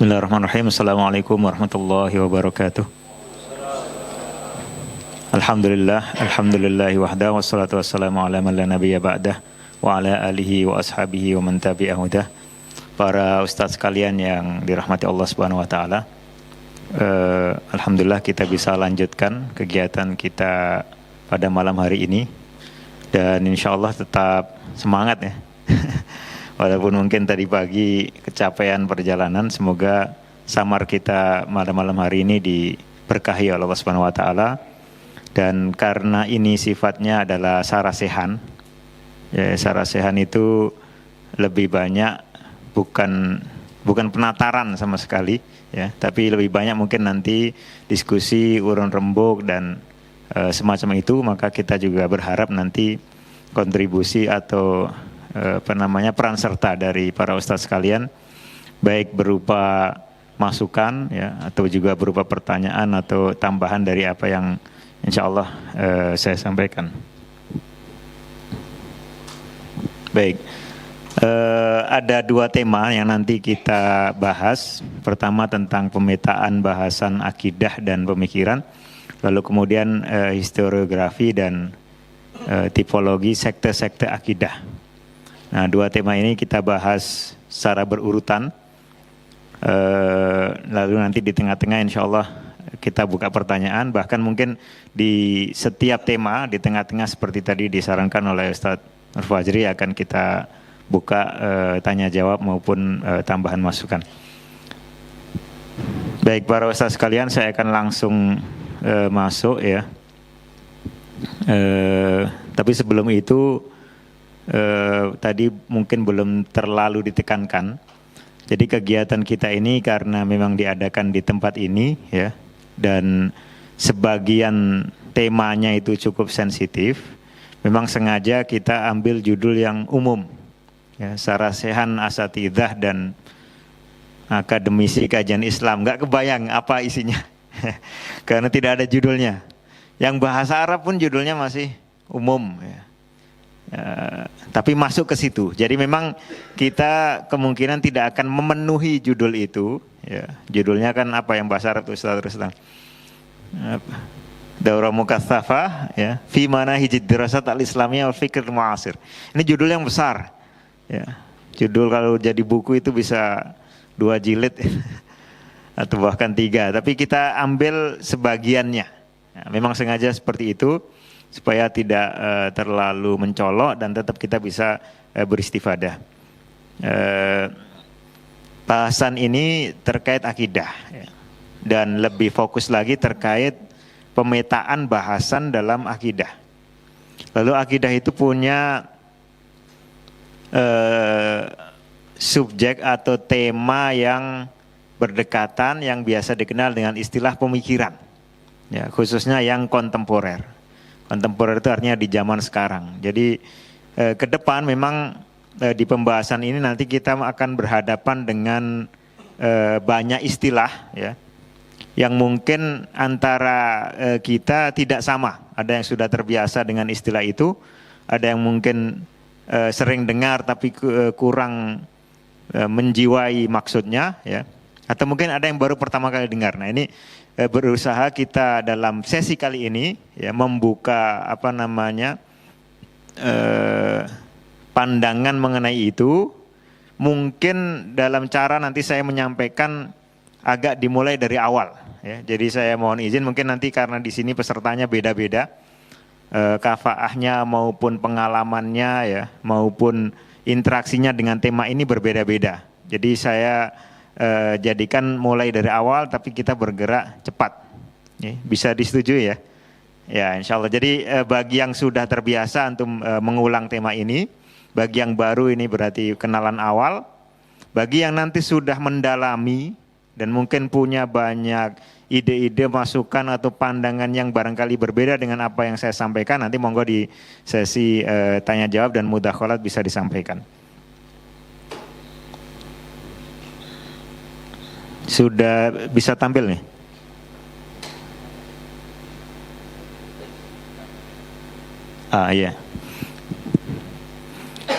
Bismillahirrahmanirrahim. Assalamualaikum warahmatullahi wabarakatuh. Alhamdulillahi wahda wassalatu wassalamu ala man la nabiyya ba'dah wa ala alihi wa ashabihi wa man tabi'ah hudah. Para ustaz sekalian yang dirahmati Allah Subhanahu wa taala. Alhamdulillah kita bisa lanjutkan kegiatan kita pada malam hari ini dan insyaallah tetap semangat ya. Walaupun mungkin tadi pagi kecapean perjalanan, semoga samar kita malam-malam hari ini diberkahi oleh Allah Subhanahu wa taala. Dan karena ini sifatnya adalah sarasehan. Ya, sarasehan itu lebih banyak bukan penataran sama sekali ya, tapi lebih banyak mungkin nanti diskusi urun rembuk dan semacam itu, maka kita juga berharap nanti kontribusi atau peran serta dari para ustadz sekalian, baik berupa masukan ya atau juga berupa pertanyaan atau tambahan dari apa yang insya Allah saya sampaikan. Baik, ada dua tema yang nanti kita bahas. Pertama tentang pemetaan bahasan akidah dan pemikiran, lalu kemudian historiografi dan tipologi sekte-sekte akidah. Nah, dua tema ini kita bahas secara berurutan. Lalu nanti di tengah-tengah insya Allah kita buka pertanyaan. Bahkan mungkin di setiap tema, di tengah-tengah seperti tadi disarankan oleh Ustadz Nur Fajri, akan kita buka tanya jawab maupun tambahan masukan. Baik para ustadz sekalian, saya akan langsung masuk ya. Tapi sebelum itu, tadi mungkin belum terlalu ditekankan. Jadi kegiatan kita ini karena memang diadakan di tempat ini ya, dan sebagian temanya itu cukup sensitif, memang sengaja kita ambil judul yang umum ya, sarasehan asatidzah dan akademisi kajian Islam. Nggak kebayang apa isinya karena tidak ada judulnya. Yang bahasa Arab pun judulnya masih umum ya. Tapi masuk ke situ. Jadi memang kita kemungkinan tidak akan memenuhi judul itu ya. Judulnya kan apa yang bahasa Arab itu terus terang. Daurah Mukatsafah ya, fi manahijid dirasat al-islamiyah wal fikr mu'asir. Ini judul yang besar. Ya. Judul kalau jadi buku itu bisa 2 jilid atau bahkan 3. Tapi kita ambil sebagiannya. Ya, memang sengaja seperti itu supaya tidak terlalu mencolok dan tetap kita bisa beristifadah. Bahasan ini terkait akidah ya, dan lebih fokus lagi terkait pemetaan bahasan dalam akidah. Lalu akidah itu punya subjek atau tema yang berdekatan yang biasa dikenal dengan istilah pemikiran. Ya, khususnya yang kontemporer. Kontemporer itu artinya di zaman sekarang. Jadi ke depan memang di pembahasan ini nanti kita akan berhadapan dengan banyak istilah ya, yang mungkin antara kita tidak sama. Ada yang sudah terbiasa dengan istilah itu, ada yang mungkin sering dengar tapi kurang menjiwai maksudnya ya, atau mungkin ada yang baru pertama kali dengar. Nah ini berusaha kita dalam sesi kali ini ya membuka pandangan mengenai itu. Mungkin dalam cara nanti saya menyampaikan agak dimulai dari awal ya. Jadi saya mohon izin, mungkin nanti karena di sini pesertanya beda-beda, kafaahnya maupun pengalamannya ya, maupun interaksinya dengan tema ini berbeda-beda. Jadi saya jadikan mulai dari awal, tapi kita bergerak cepat. Ya, bisa disetujui ya? Ya, insya Allah. Jadi bagi yang sudah terbiasa untuk mengulang tema ini, bagi yang baru ini berarti kenalan awal. Bagi yang nanti sudah mendalami dan mungkin punya banyak ide-ide, masukan atau pandangan yang barangkali berbeda dengan apa yang saya sampaikan, nanti monggo di sesi tanya jawab dan mudakhalat bisa disampaikan. Sudah bisa tampil nih? Iya.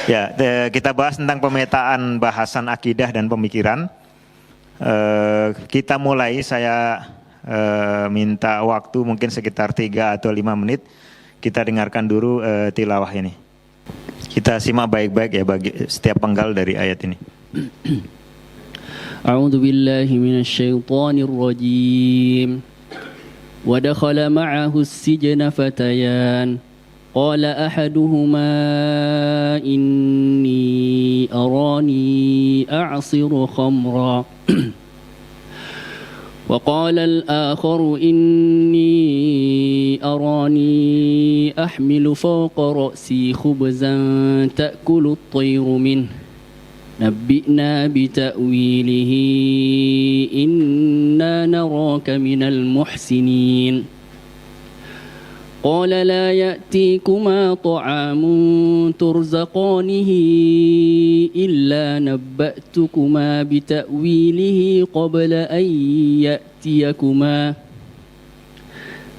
Ya, kita bahas tentang pemetaan bahasan akidah dan pemikiran. Kita mulai, saya minta waktu mungkin sekitar 3 atau 5 menit. Kita dengarkan dulu tilawah ini. Kita simak baik-baik ya bagi setiap penggal dari ayat ini. A'udzu billahi minasyaitonir rajim. Wa dakhala ma'ahu as-sijna fatayan. Qala ahaduhuma inni arani a'siru khamra. وقال الآخر إني أراني أحمل فوق رأسي خبزا تأكل الطير منه نبئنا بتأويله إنا نراك من المحسنين قال لا يأتيكما طعام ترزقانه إلا نبأتكما بتأويله قبل أن يأتيكما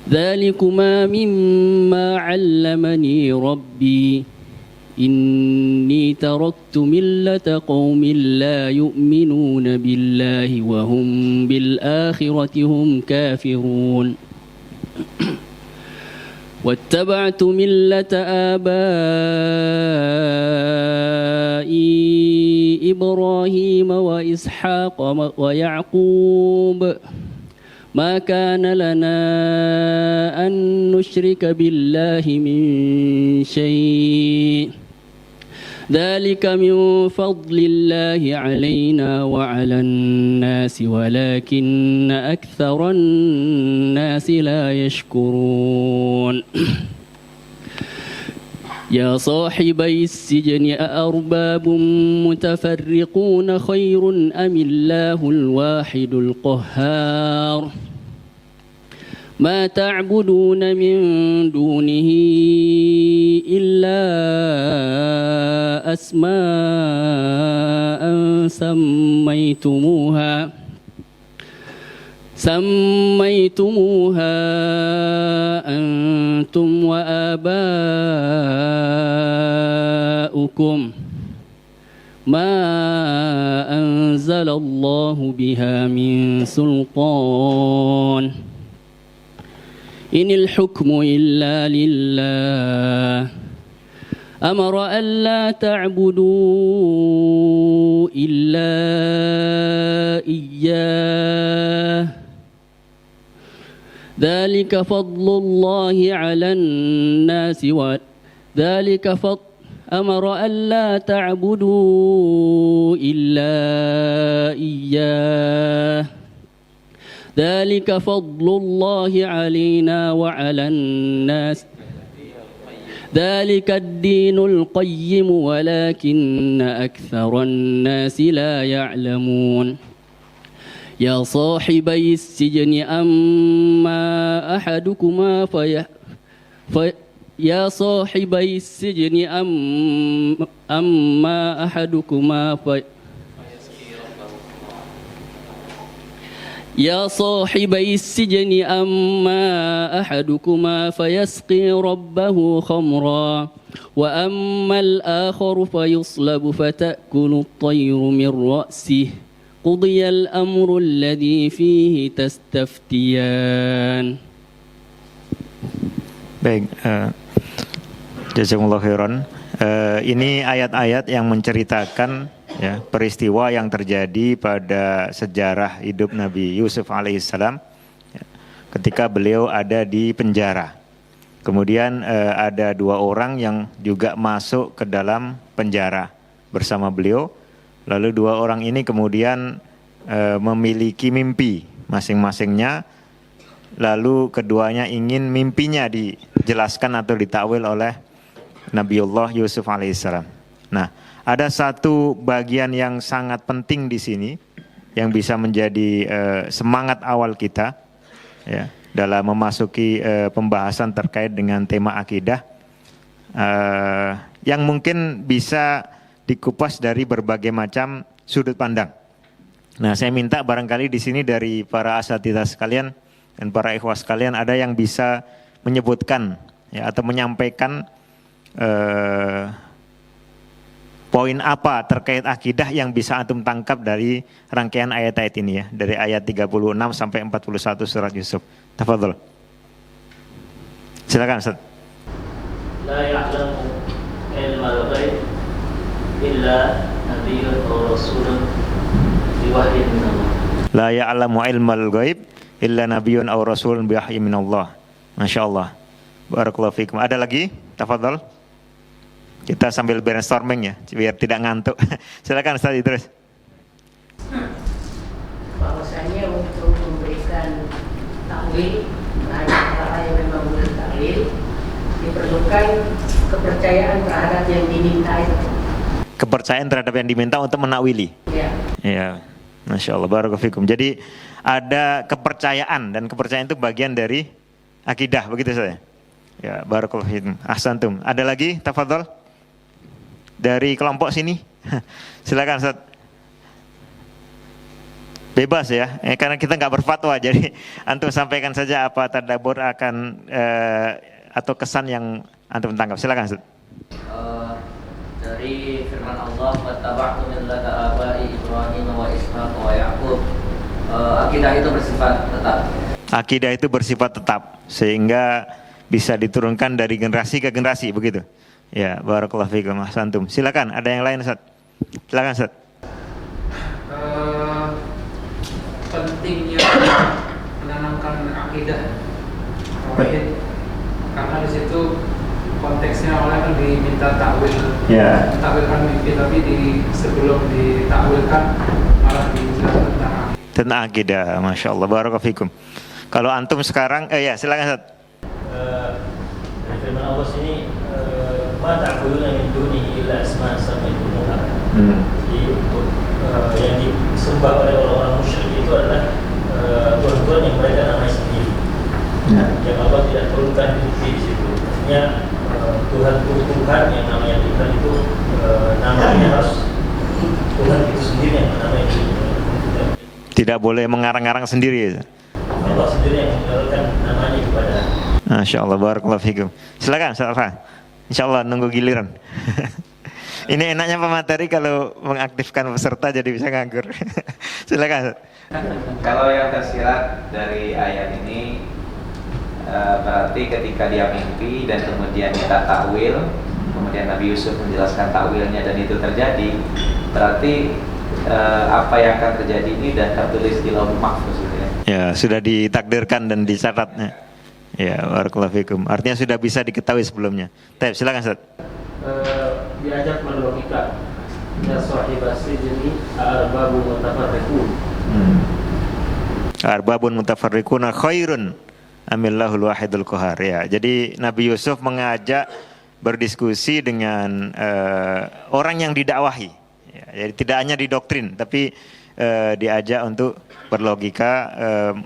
ذلكما مما علمني ربي إني تركت ملة قوم لا يؤمنون بالله وهم بالآخرة هم كافرون واتبعت ملة آبائي إبراهيم وإسحاق ويعقوب ما كان لنا أن نشرك بالله من شيء ذلك من فضل الله علينا وعلى الناس ولكن أكثر الناس لا يشكرون يا صاحبي السجن أأرباب متفرقون خير أم الله الواحد القهار ما تعبدون من دونه إلا أسماء سميتموها أنتم وآباؤكم ما أنزل الله بها من سلطان إن الحكم إلا لله أمر ألا تعبدوا إلا إياه ذلك فضل الله على الناس أمر ألا تعبدوا إلا إياه ذلك فضل الله علينا وعلى الناس ذلك الدين القيم ولكن أكثر الناس لا يعلمون يا صاحبي السجن أما أحدكما يا صاحبي السجن أما أحدكما يا صاحبي السجن أما أحدكما فيسقي ربه خمرا وأما الآخر فيصلب فتأكل الطير من رأسه قضي الأمر الذي فيه تستفتيان. Baik, jazakumullah khairan. Ini ayat-ayat yang menceritakan ya, peristiwa yang terjadi pada sejarah hidup Nabi Yusuf alaihissalam ya, ketika beliau ada di penjara. Kemudian ada 2 orang yang juga masuk ke dalam penjara bersama beliau. Lalu 2 orang ini kemudian memiliki mimpi masing-masingnya. Lalu keduanya ingin mimpinya dijelaskan atau ditakwil oleh Nabiullah Yusuf alaihissalam. Nah, ada satu bagian yang sangat penting di sini yang bisa menjadi semangat awal kita ya, dalam memasuki pembahasan terkait dengan tema akidah yang mungkin bisa dikupas dari berbagai macam sudut pandang. Nah, saya minta barangkali di sini dari para asatidzah sekalian dan para ikhwah sekalian ada yang bisa menyebutkan ya, atau menyampaikan poin apa terkait akidah yang bisa antum tangkap dari rangkaian ayat-ayat ini ya, dari ayat 36 sampai 41 surat Yusuf. Tafadhol. Silakan Ustaz. La ya'lamu ilmal ghaib illa nabiyyun aw rasulun biwahyin min Allah. La ya'lamu ilmal ghaib illa nabiyyun aw rasulun biwahyin min Allah. Masyaallah. Barakallahu fikum. Ada lagi? Tafadhol. Kita sambil brainstorming ya, biar tidak ngantuk. Silakan Ustaz Idris. Bahwasanya untuk memberikan takwil terhadap hal yang memang bukan takwil diperlukan kepercayaan terhadap yang diminta itu. Kepercayaan terhadap yang diminta untuk menakwili. Ya. Ya, Masya Allah, barakallahu fikum. Jadi ada kepercayaan, dan kepercayaan itu bagian dari akidah, begitu saja. Ya, barakallahu fikum. Ahsantum. Ada lagi? Tafadhol. Dari kelompok sini. Silakan Ustaz. Bebas ya, karena kita nggak berfatwa, jadi antum sampaikan saja apa tadabbur akan atau kesan yang antum tangkap. Silakan Ustaz. Dari firman Allah, "Wattaba'tu millata abai Ibrahim wa Ishaq wa Ya'qub." Akidah itu bersifat tetap. Akidah itu bersifat tetap, sehingga bisa diturunkan dari generasi ke generasi, begitu. Ya, barakallahu fikum. Ahsantum. Silakan, ada yang lain Ustaz. Silakan Ustaz. Pentingnya menanamkan akidah tauhid, karena di situ konteksnya orang kan diminta takwil, takwilkan mimpi, tapi sebelum ditakwilkan malah dijelaskan tentang akidah. Masya Allah, barakallahu fikum. Kalau antum sekarang, ya silakan Ustaz. Dari firman Allah sini, "Ma ta'buduna min dunihi illa asma'a sammaytumuha." Jadi untuk yang disembah oleh orang-orang musyrik itu adalah Tuhan-Tuhan yang mereka namai sendiri. Yang Allah tidak turunkan bukti di situ. Artinya Tuhan yang namanya Tuhan itu namanya harus Tuhan itu sendiri yang menamai dirinya. Tidak boleh mengarang-arang sendiri ya. Allah sendiri yang mengenalkan namanya kepada. Masya Allah, barakallahu fikum. Silakan Ustaz Alfa. Insya Allah nunggu giliran. Ini enaknya pemateri kalau mengaktifkan peserta jadi bisa nganggur. Silakan. Kalau yang tersirat dari ayat ini berarti ketika dia mimpi dan kemudian minta takwil, kemudian Nabi Yusuf menjelaskan takwilnya dan itu terjadi, berarti apa yang akan terjadi ini dan tertulis di Lauhul Mahfuz gitu ya. Ya, sudah ditakdirkan dan dicatatnya. Ya, barakallahu fikum. Artinya sudah bisa diketahui sebelumnya. Baik, silakan Ustaz. Diajak melogika. Ya sahibas sijni arbabun mutafarriqun. Arbabun mutafarriquna khairun amillahul wahidul qahar. Ya, jadi Nabi Yusuf mengajak berdiskusi dengan orang yang didakwahi. Ya, jadi tidak hanya didoktrin, tapi diajak untuk berlogika,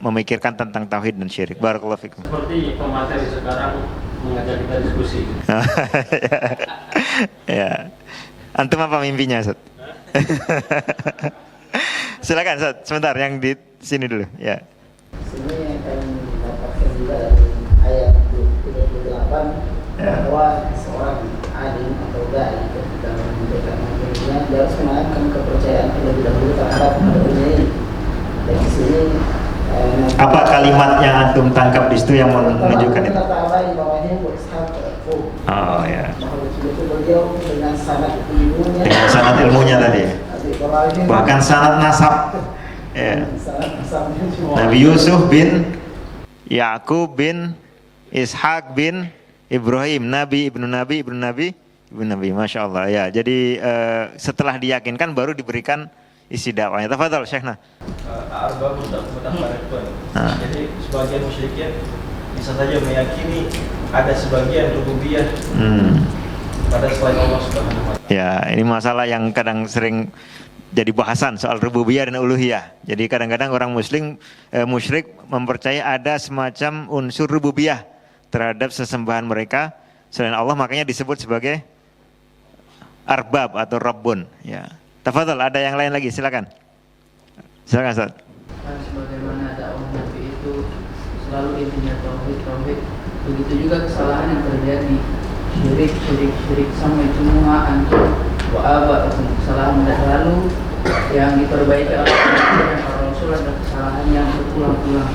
memikirkan tentang tauhid dan syirik. Barakallahu fikum. Seperti pemateri sekarang mengajak kita diskusi. Ya. Antum apa mimpinya, Ustaz? Silakan Ustaz, sebentar yang di sini dulu, ya. Sebenarnya yang kami dapatkan juga dari ayat 38 bahwa seorang alim atau dai ketika menyampaikan materinya dia harus menanamkan kepercayaan terlebih dahulu terhadap materinya ini. Dan di sini apa kalimat yang antum tangkap di situ yang menunjukkan itu? Oh ya. Beliau dengan sanad ilmunya. Dengan sanad ilmunya tadi. Bahkan sanad nasab. Ya. Nabi Yusuf bin Ya'qub bin Ishaq bin Ibrahim, Nabi ibnu Nabi ibnu Nabi ibnu Nabi. Masya Allah ya. Jadi setelah diyakinkan baru diberikan isi dakwahnya. Tafadhol Syekhna. Arbabun mutafarriqun. Jadi sebagian musyrikin bisa saja meyakini ada sebagian rububiyah pada selain Allah Subhanahu wa taala. Ya, ini masalah yang kadang sering jadi bahasan soal rububiyah dan uluhiyah. Jadi kadang-kadang orang muslim musyrik mempercayai ada semacam unsur rububiyah terhadap sesembahan mereka selain Allah, makanya disebut sebagai arbab atau rabbun. Ya. Tafadhol, ada yang lain lagi, silakan. Silakan Ustaz. Sebagaimana dakwah Nabi itu selalu intinya tauhid. Begitu juga kesalahan yang terjadi, syirik sama itu semua antum wa aba'ukum, kesalahan masa lalu yang diperbaiki oleh para Rasul adalah kesalahan yang berulang-ulang.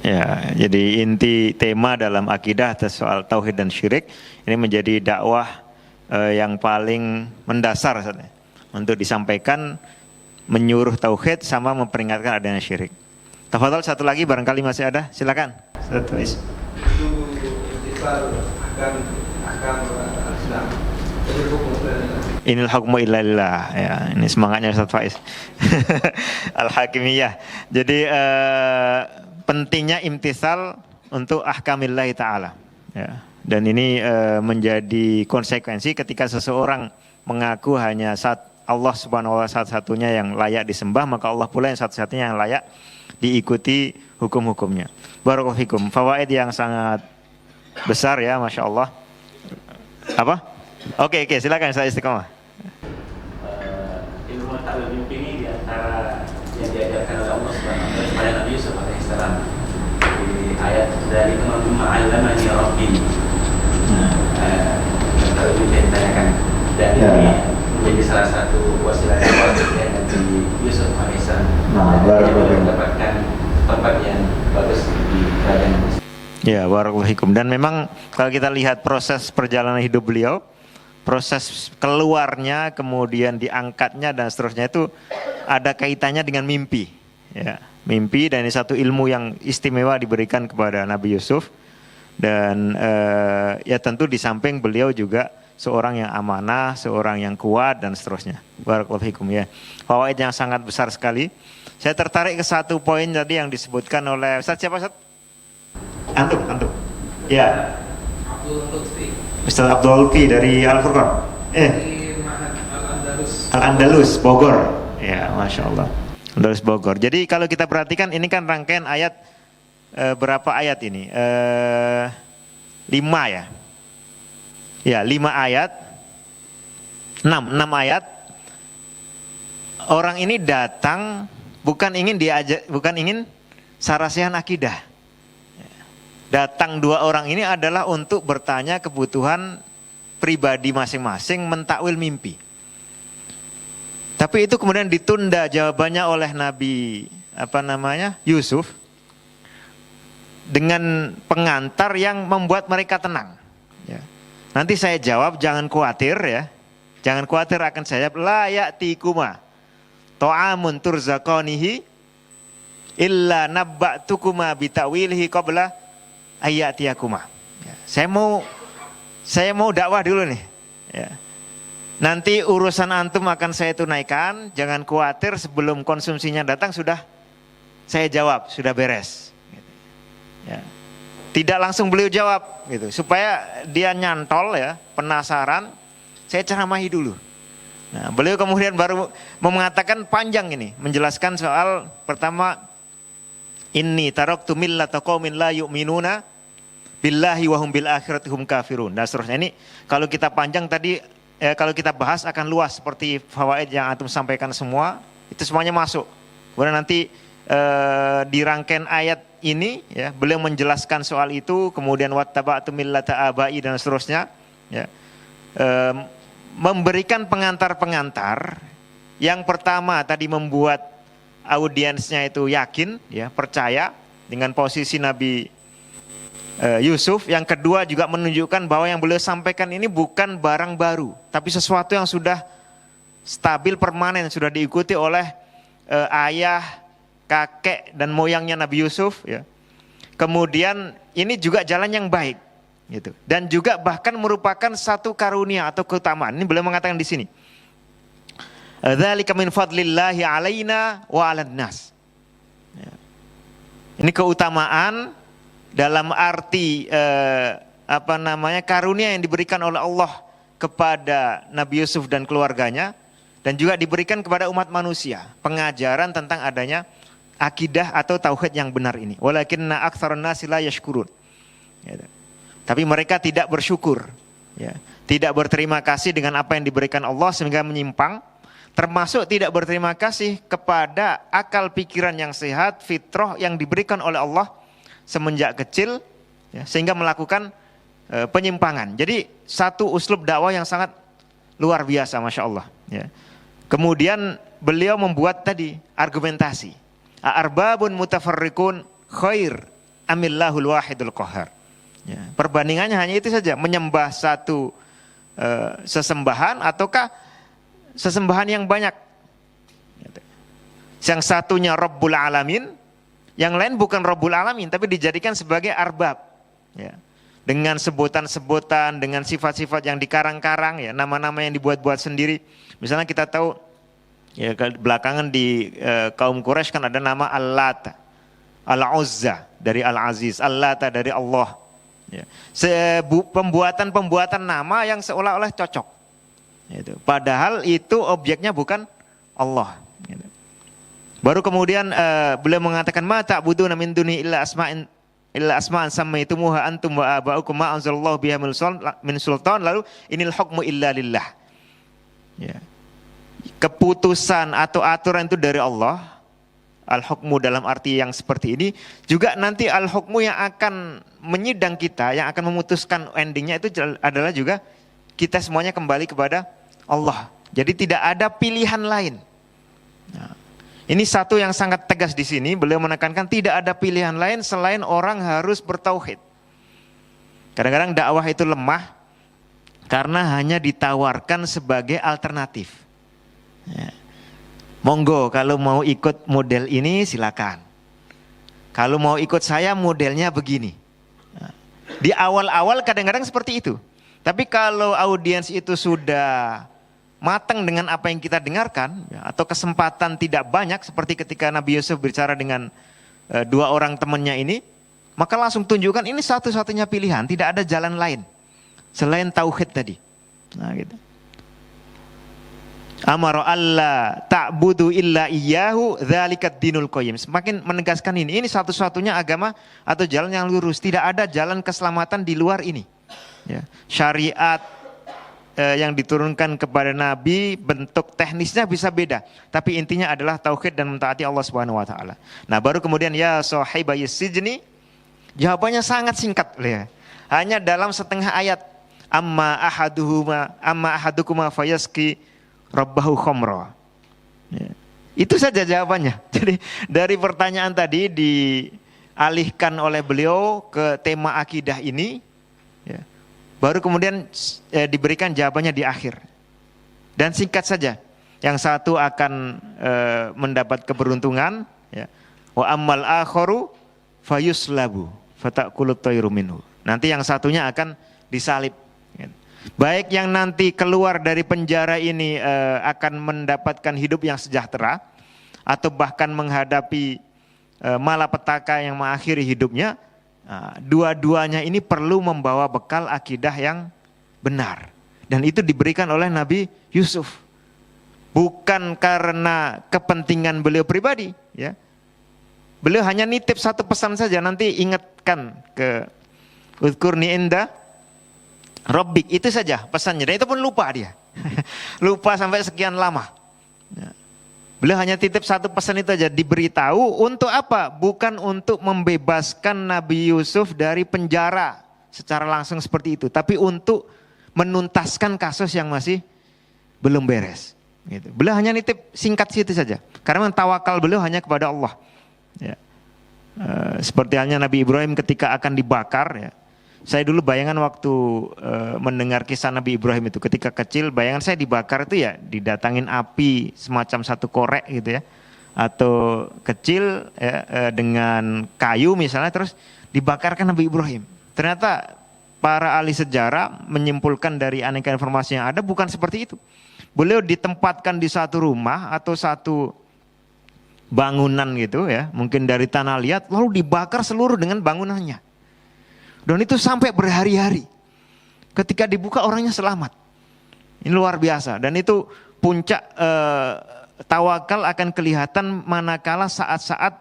Ya, jadi inti tema dalam akidah atas soal tauhid dan syirik ini menjadi dakwah yang paling mendasar saatnya, untuk disampaikan, menyuruh tauhid sama memperingatkan adanya syirik. Tafadhol, satu lagi barangkali masih ada, silakan. Satu is. Itu intisal akan Islam. Inil hukmu illa lillah. Ya, ini semangatnya Ustaz Faiz. Al-Hakimiyah. Jadi pentingnya imtisal untuk ahkamillahi ta'ala. Ya. Dan ini menjadi konsekuensi ketika seseorang mengaku hanya Allah subhanahu wa ta'ala satu-satunya yang layak disembah, maka Allah pula yang satu-satunya yang layak diikuti hukum-hukumnya. Barakallahu fikum. Fawaid yang sangat besar ya, Masya Allah. Apa? Oke, silakan saya Istiqomah. Ilmu ta'wil mimpi ini diantara yang diajarkan oleh Allah Subhanahu wa taala kepada Nabi Yusuf alaihissalam. Di ayat dari kemampuan 'allamani rabbi. Ta'wil mimpi ditanyakan, dan ini menjadi salah satu wasilah dakwah Nabi Yusuf alaihissalam. Yang mendapatkan tempat yang bagus di kerajaan Mesir. Ya, barakallahu fikum. Dan memang kalau kita lihat proses perjalanan hidup beliau, proses keluarnya, kemudian diangkatnya dan seterusnya, itu ada kaitannya dengan mimpi. Ya, mimpi, dan ini satu ilmu yang istimewa diberikan kepada Nabi Yusuf. Dan ya tentu di samping beliau juga seorang yang amanah, seorang yang kuat dan seterusnya. Barakallahu fikum ya. Fawaid yang sangat besar sekali. Saya tertarik ke satu poin tadi yang disebutkan oleh Ustaz, siapa Ustaz? Antum. Ya. Abdul Lutfi. Ustaz Abdul Lutfi dari Al-Furqan. Dari Al-Andalus. Al-Andalus, Bogor. Ya, Masya Allah. Andalus Bogor. Jadi kalau kita perhatikan ini kan rangkaian ayat, berapa ayat ini? 5 ya. Ya, 5 ayat. 6 ayat. Orang ini datang bukan ingin sarasihan akidah. Datang 2 orang ini adalah untuk bertanya kebutuhan pribadi masing-masing, mentakwil mimpi. Tapi itu kemudian ditunda jawabannya oleh Nabi Yusuf dengan pengantar yang membuat mereka tenang. Ya. Nanti saya jawab, jangan khawatir ya, jangan khawatir akan saya jawab. La ya'tikuma ta'amun turzaqanihi illa nabba'tukuma bitawilihi qabla ayatiyakuma. Ya, saya mau dakwah dulu nih. Ya. Nanti urusan antum akan saya tunaikan, jangan khawatir, sebelum konsumsinya datang sudah saya jawab, sudah beres. Ya. Tidak langsung beliau jawab, gitu, supaya dia nyantol ya, penasaran. Saya ceramahi dulu. Nah, beliau kemudian baru mengatakan panjang ini, menjelaskan soal pertama, inni taraktu millata qaumin la yu'minuna billahi wa hum bil akhirati hum kafirun. Dan seterusnya. Ini kalau kita panjang tadi, kalau kita bahas akan luas, seperti fawaid yang antum sampaikan semua, itu semuanya masuk. Kemudian nanti di rangkaian ayat ini ya, beliau menjelaskan soal itu, kemudian wattaba'tu millata abai dan seterusnya ya. Memberikan pengantar-pengantar. Yang pertama tadi membuat audiensnya itu yakin ya, percaya dengan posisi Nabi Yusuf. Yang kedua juga menunjukkan bahwa yang beliau sampaikan ini bukan barang baru, tapi sesuatu yang sudah stabil, permanen, sudah diikuti oleh ayah, kakek dan moyangnya Nabi Yusuf ya. Kemudian ini juga jalan yang baik gitu, dan juga bahkan merupakan satu karunia atau keutamaan. Ini beliau mengatakan di sini, dzalika min fadlillahi alaina wa 'alan nas. Ya. Ini keutamaan dalam arti karunia yang diberikan oleh Allah kepada Nabi Yusuf dan keluarganya, dan juga diberikan kepada umat manusia, pengajaran tentang adanya akidah atau tauhid yang benar ini. Walakinna aktsarun nasi la yashkurun. Ya. Tapi mereka tidak bersyukur, ya. Tidak berterima kasih dengan apa yang diberikan Allah sehingga menyimpang. Termasuk tidak berterima kasih kepada akal pikiran yang sehat, fitrah yang diberikan oleh Allah semenjak kecil ya, sehingga melakukan penyimpangan. Jadi satu uslub dakwah yang sangat luar biasa, Masya Allah. Ya. Kemudian beliau membuat tadi argumentasi. Arbabun mutafarriqun khair amillahul wahidul qahar. Ya. Perbandingannya hanya itu saja, menyembah satu sesembahan ataukah sesembahan yang banyak. Yang satunya Rabbul Alamin, yang lain bukan Rabbul Alamin tapi dijadikan sebagai arbab. Ya. Dengan sebutan-sebutan, dengan sifat-sifat yang dikarang-karang, ya, nama-nama yang dibuat-buat sendiri. Misalnya kita tahu, ya, belakangan di kaum Quraisy kan ada nama Al-Lata, Al-Uzza dari Al-Aziz, Al-Lata dari Allah. Ya. Pembuatan nama yang seolah-olah cocok. Gitu. Padahal itu objeknya bukan Allah. Gitu. Baru kemudian beliau mengatakan ma ta'buduna min duni illa asma'an sammaitumuha antum wa aba'ukum ma anzalallahu biha min sultan, lalu inil hukmu illa lillah. Ya. Keputusan atau aturan itu dari Allah. Al-hukmu dalam arti yang seperti ini, juga nanti al-hukmu yang akan menyidang kita, yang akan memutuskan endingnya itu adalah juga kita semuanya kembali kepada Allah. Jadi tidak ada pilihan lain. Nah, ini satu yang sangat tegas di sini. Beliau menekankan tidak ada pilihan lain selain orang harus bertauhid. Kadang-kadang dakwah itu lemah karena hanya ditawarkan sebagai alternatif. Ya. Monggo kalau mau ikut model ini silakan. Kalau mau ikut saya modelnya begini. Nah, di awal-awal kadang-kadang seperti itu. Tapi kalau audiens itu sudah matang dengan apa yang kita dengarkan, ya, atau kesempatan tidak banyak seperti ketika Nabi Yusuf bicara dengan dua orang temannya ini, maka langsung tunjukkan ini satu-satunya pilihan, tidak ada jalan lain selain tauhid tadi. Nah, gitu. Amara alla ta'budu illa iyyahu dzalikat dinul qayyim. Semakin menegaskan ini satu-satunya agama atau jalan yang lurus, tidak ada jalan keselamatan di luar ini. Ya. Syariat yang diturunkan kepada Nabi, bentuk teknisnya bisa beda, tapi intinya adalah tauhid dan mentaati Allah Subhanahu wa taala. Nah, baru kemudian ya sahibayis sijni, jawabannya sangat singkat, ya. Hanya dalam setengah ayat. Amma ahadukuma fayaski rabbahu khamra. Ya. Itu saja jawabannya. Jadi dari pertanyaan tadi dialihkan oleh beliau ke tema akidah ini, ya. Baru kemudian diberikan jawabannya di akhir. Dan singkat saja. Yang satu akan mendapat keberuntungan, ya. Wa ammal akharu fayuslabu fatakulut tayru minhu. Nanti yang satunya akan disalib. Baik yang nanti keluar dari penjara ini akan mendapatkan hidup yang sejahtera, atau bahkan menghadapi malapetaka yang mengakhiri hidupnya. Dua-duanya ini perlu membawa bekal akidah yang benar, dan itu diberikan oleh Nabi Yusuf bukan karena kepentingan beliau pribadi, ya. Beliau hanya nitip satu pesan saja, nanti ingatkan ke uzkurni inda Rabbik, itu saja pesannya, dan itu pun lupa dia. Lupa sampai sekian lama. Ya. Beliau hanya titip satu pesan itu aja, diberitahu untuk apa? Bukan untuk membebaskan Nabi Yusuf dari penjara secara langsung seperti itu, tapi untuk menuntaskan kasus yang masih belum beres. Gitu. Beliau hanya nitip singkat situ saja, karena tawakal beliau hanya kepada Allah. Ya. Seperti halnya Nabi Ibrahim ketika akan dibakar, ya. Saya dulu bayangan waktu mendengar kisah Nabi Ibrahim itu ketika kecil, bayangan saya dibakar itu ya didatangin api semacam satu korek gitu ya, atau kecil ya, dengan kayu misalnya, terus dibakarkan Nabi Ibrahim. Ternyata para ahli sejarah menyimpulkan dari aneka informasi yang ada bukan seperti itu. Beliau ditempatkan di satu rumah atau satu bangunan gitu ya, mungkin dari tanah liat, lalu dibakar seluruh dengan bangunannya. Dan itu sampai berhari-hari. Ketika dibuka orangnya selamat. Ini luar biasa. Dan itu puncak tawakal akan kelihatan manakala saat-saat,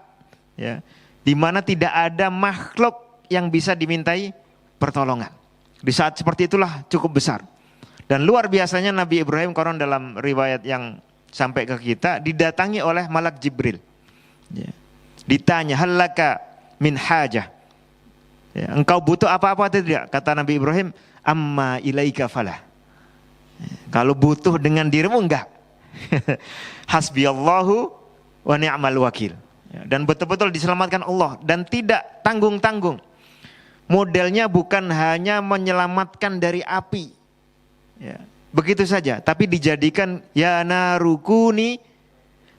ya, di mana tidak ada makhluk yang bisa dimintai pertolongan. Di saat seperti itulah cukup besar. Dan luar biasanya Nabi Ibrahim, konon dalam riwayat yang sampai ke kita, didatangi oleh malak Jibril. Ya. Ditanya, halaka min hajah. Ya, engkau butuh apa-apa atau tidak? Kata Nabi Ibrahim, amma ilaika falah. Ya, kalau butuh dengan dirimu enggak. Hasbiyallahu wa ni'mal wakil. Ya, dan betul-betul diselamatkan Allah dan tidak tanggung-tanggung. Modelnya bukan hanya menyelamatkan dari api, ya, begitu saja, tapi dijadikan ya narukuni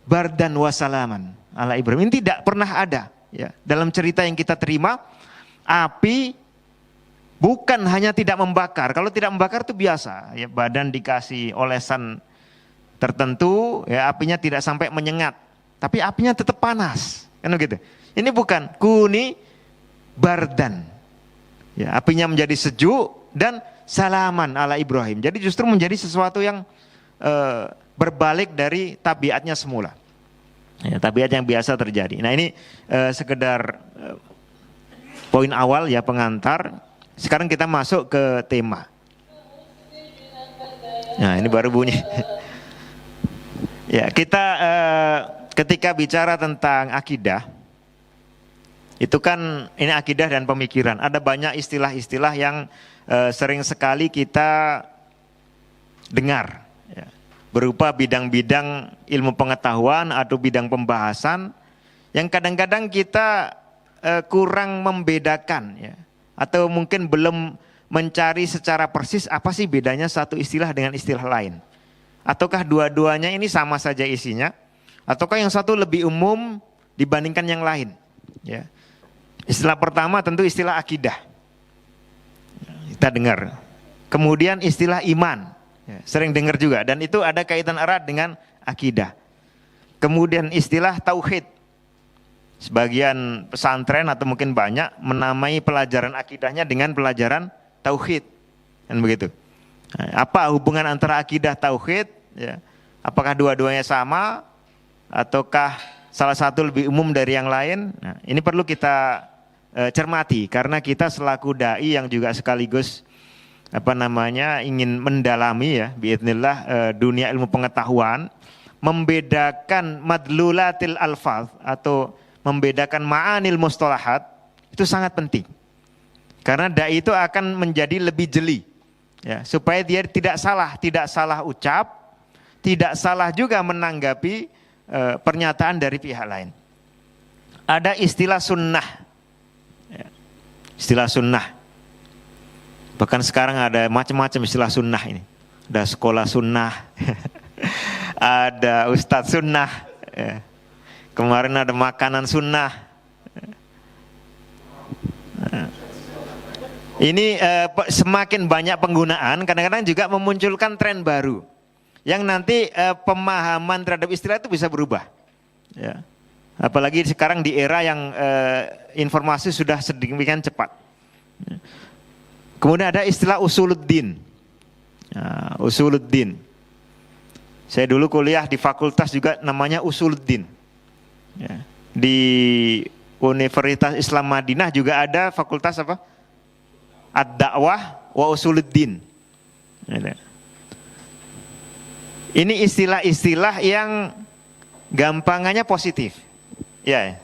bardan wasalaman ala Ibrahim. Ini tidak pernah ada, ya, dalam cerita yang kita terima. Api bukan hanya tidak membakar. Kalau tidak membakar itu biasa, ya, badan dikasih olesan tertentu, ya, apinya tidak sampai menyengat, tapi apinya tetap panas, kan begitu. Ini bukan kuni bardan, ya, apinya menjadi sejuk dan salaman ala Ibrahim. Jadi justru menjadi sesuatu yang berbalik dari tabiatnya semula, ya, tabiat yang biasa terjadi. Nah ini sekedar poin awal, ya, pengantar. Sekarang kita masuk ke tema. Nah ini baru bunyi. Ya, kita ketika bicara tentang akidah, itu kan ini akidah dan pemikiran. Ada banyak istilah-istilah yang sering sekali kita dengar, ya, berupa bidang-bidang ilmu pengetahuan atau bidang pembahasan yang kadang-kadang kita kurang membedakan, ya, atau mungkin belum mencari secara persis apa sih bedanya satu istilah dengan istilah lain. Ataukah dua-duanya ini sama saja isinya, ataukah yang satu lebih umum dibandingkan yang lain, ya. Istilah pertama tentu istilah akidah, kita dengar. Kemudian istilah iman, ya, sering dengar juga, dan itu ada kaitan erat dengan akidah. Kemudian istilah tauhid. Sebagian pesantren atau mungkin banyak menamai pelajaran akidahnya dengan pelajaran tauhid, kan begitu. Apa hubungan antara akidah tauhid, ya? Apakah dua-duanya sama ataukah salah satu lebih umum dari yang lain? Nah, ini perlu kita cermati karena kita selaku dai yang juga sekaligus ingin mendalami, ya, biidznillah dunia ilmu pengetahuan, membedakan madlulatil alfaz atau membedakan ma'anil mustalahat itu sangat penting. Karena dai itu akan menjadi lebih jeli, ya, supaya dia tidak salah ucap, tidak salah juga menanggapi pernyataan dari pihak lain. Ada istilah sunnah, ya, istilah sunnah. Bahkan sekarang ada macam-macam istilah sunnah ini. Ada sekolah sunnah, ada ustadz sunnah, ya. Kemarin ada makanan sunnah. Ini semakin banyak penggunaan, kadang-kadang juga memunculkan tren baru yang nanti pemahaman terhadap istilah itu bisa berubah, ya. Apalagi sekarang di era yang informasi sudah sedemikian cepat. Kemudian ada istilah usuluddin. Nah, usuluddin. Saya dulu kuliah di fakultas juga namanya usuluddin. Ya. Di Universitas Islam Madinah juga ada fakultas apa? Ad-Da'wah wa Usuluddin. Ini istilah-istilah yang gampangannya positif, ya.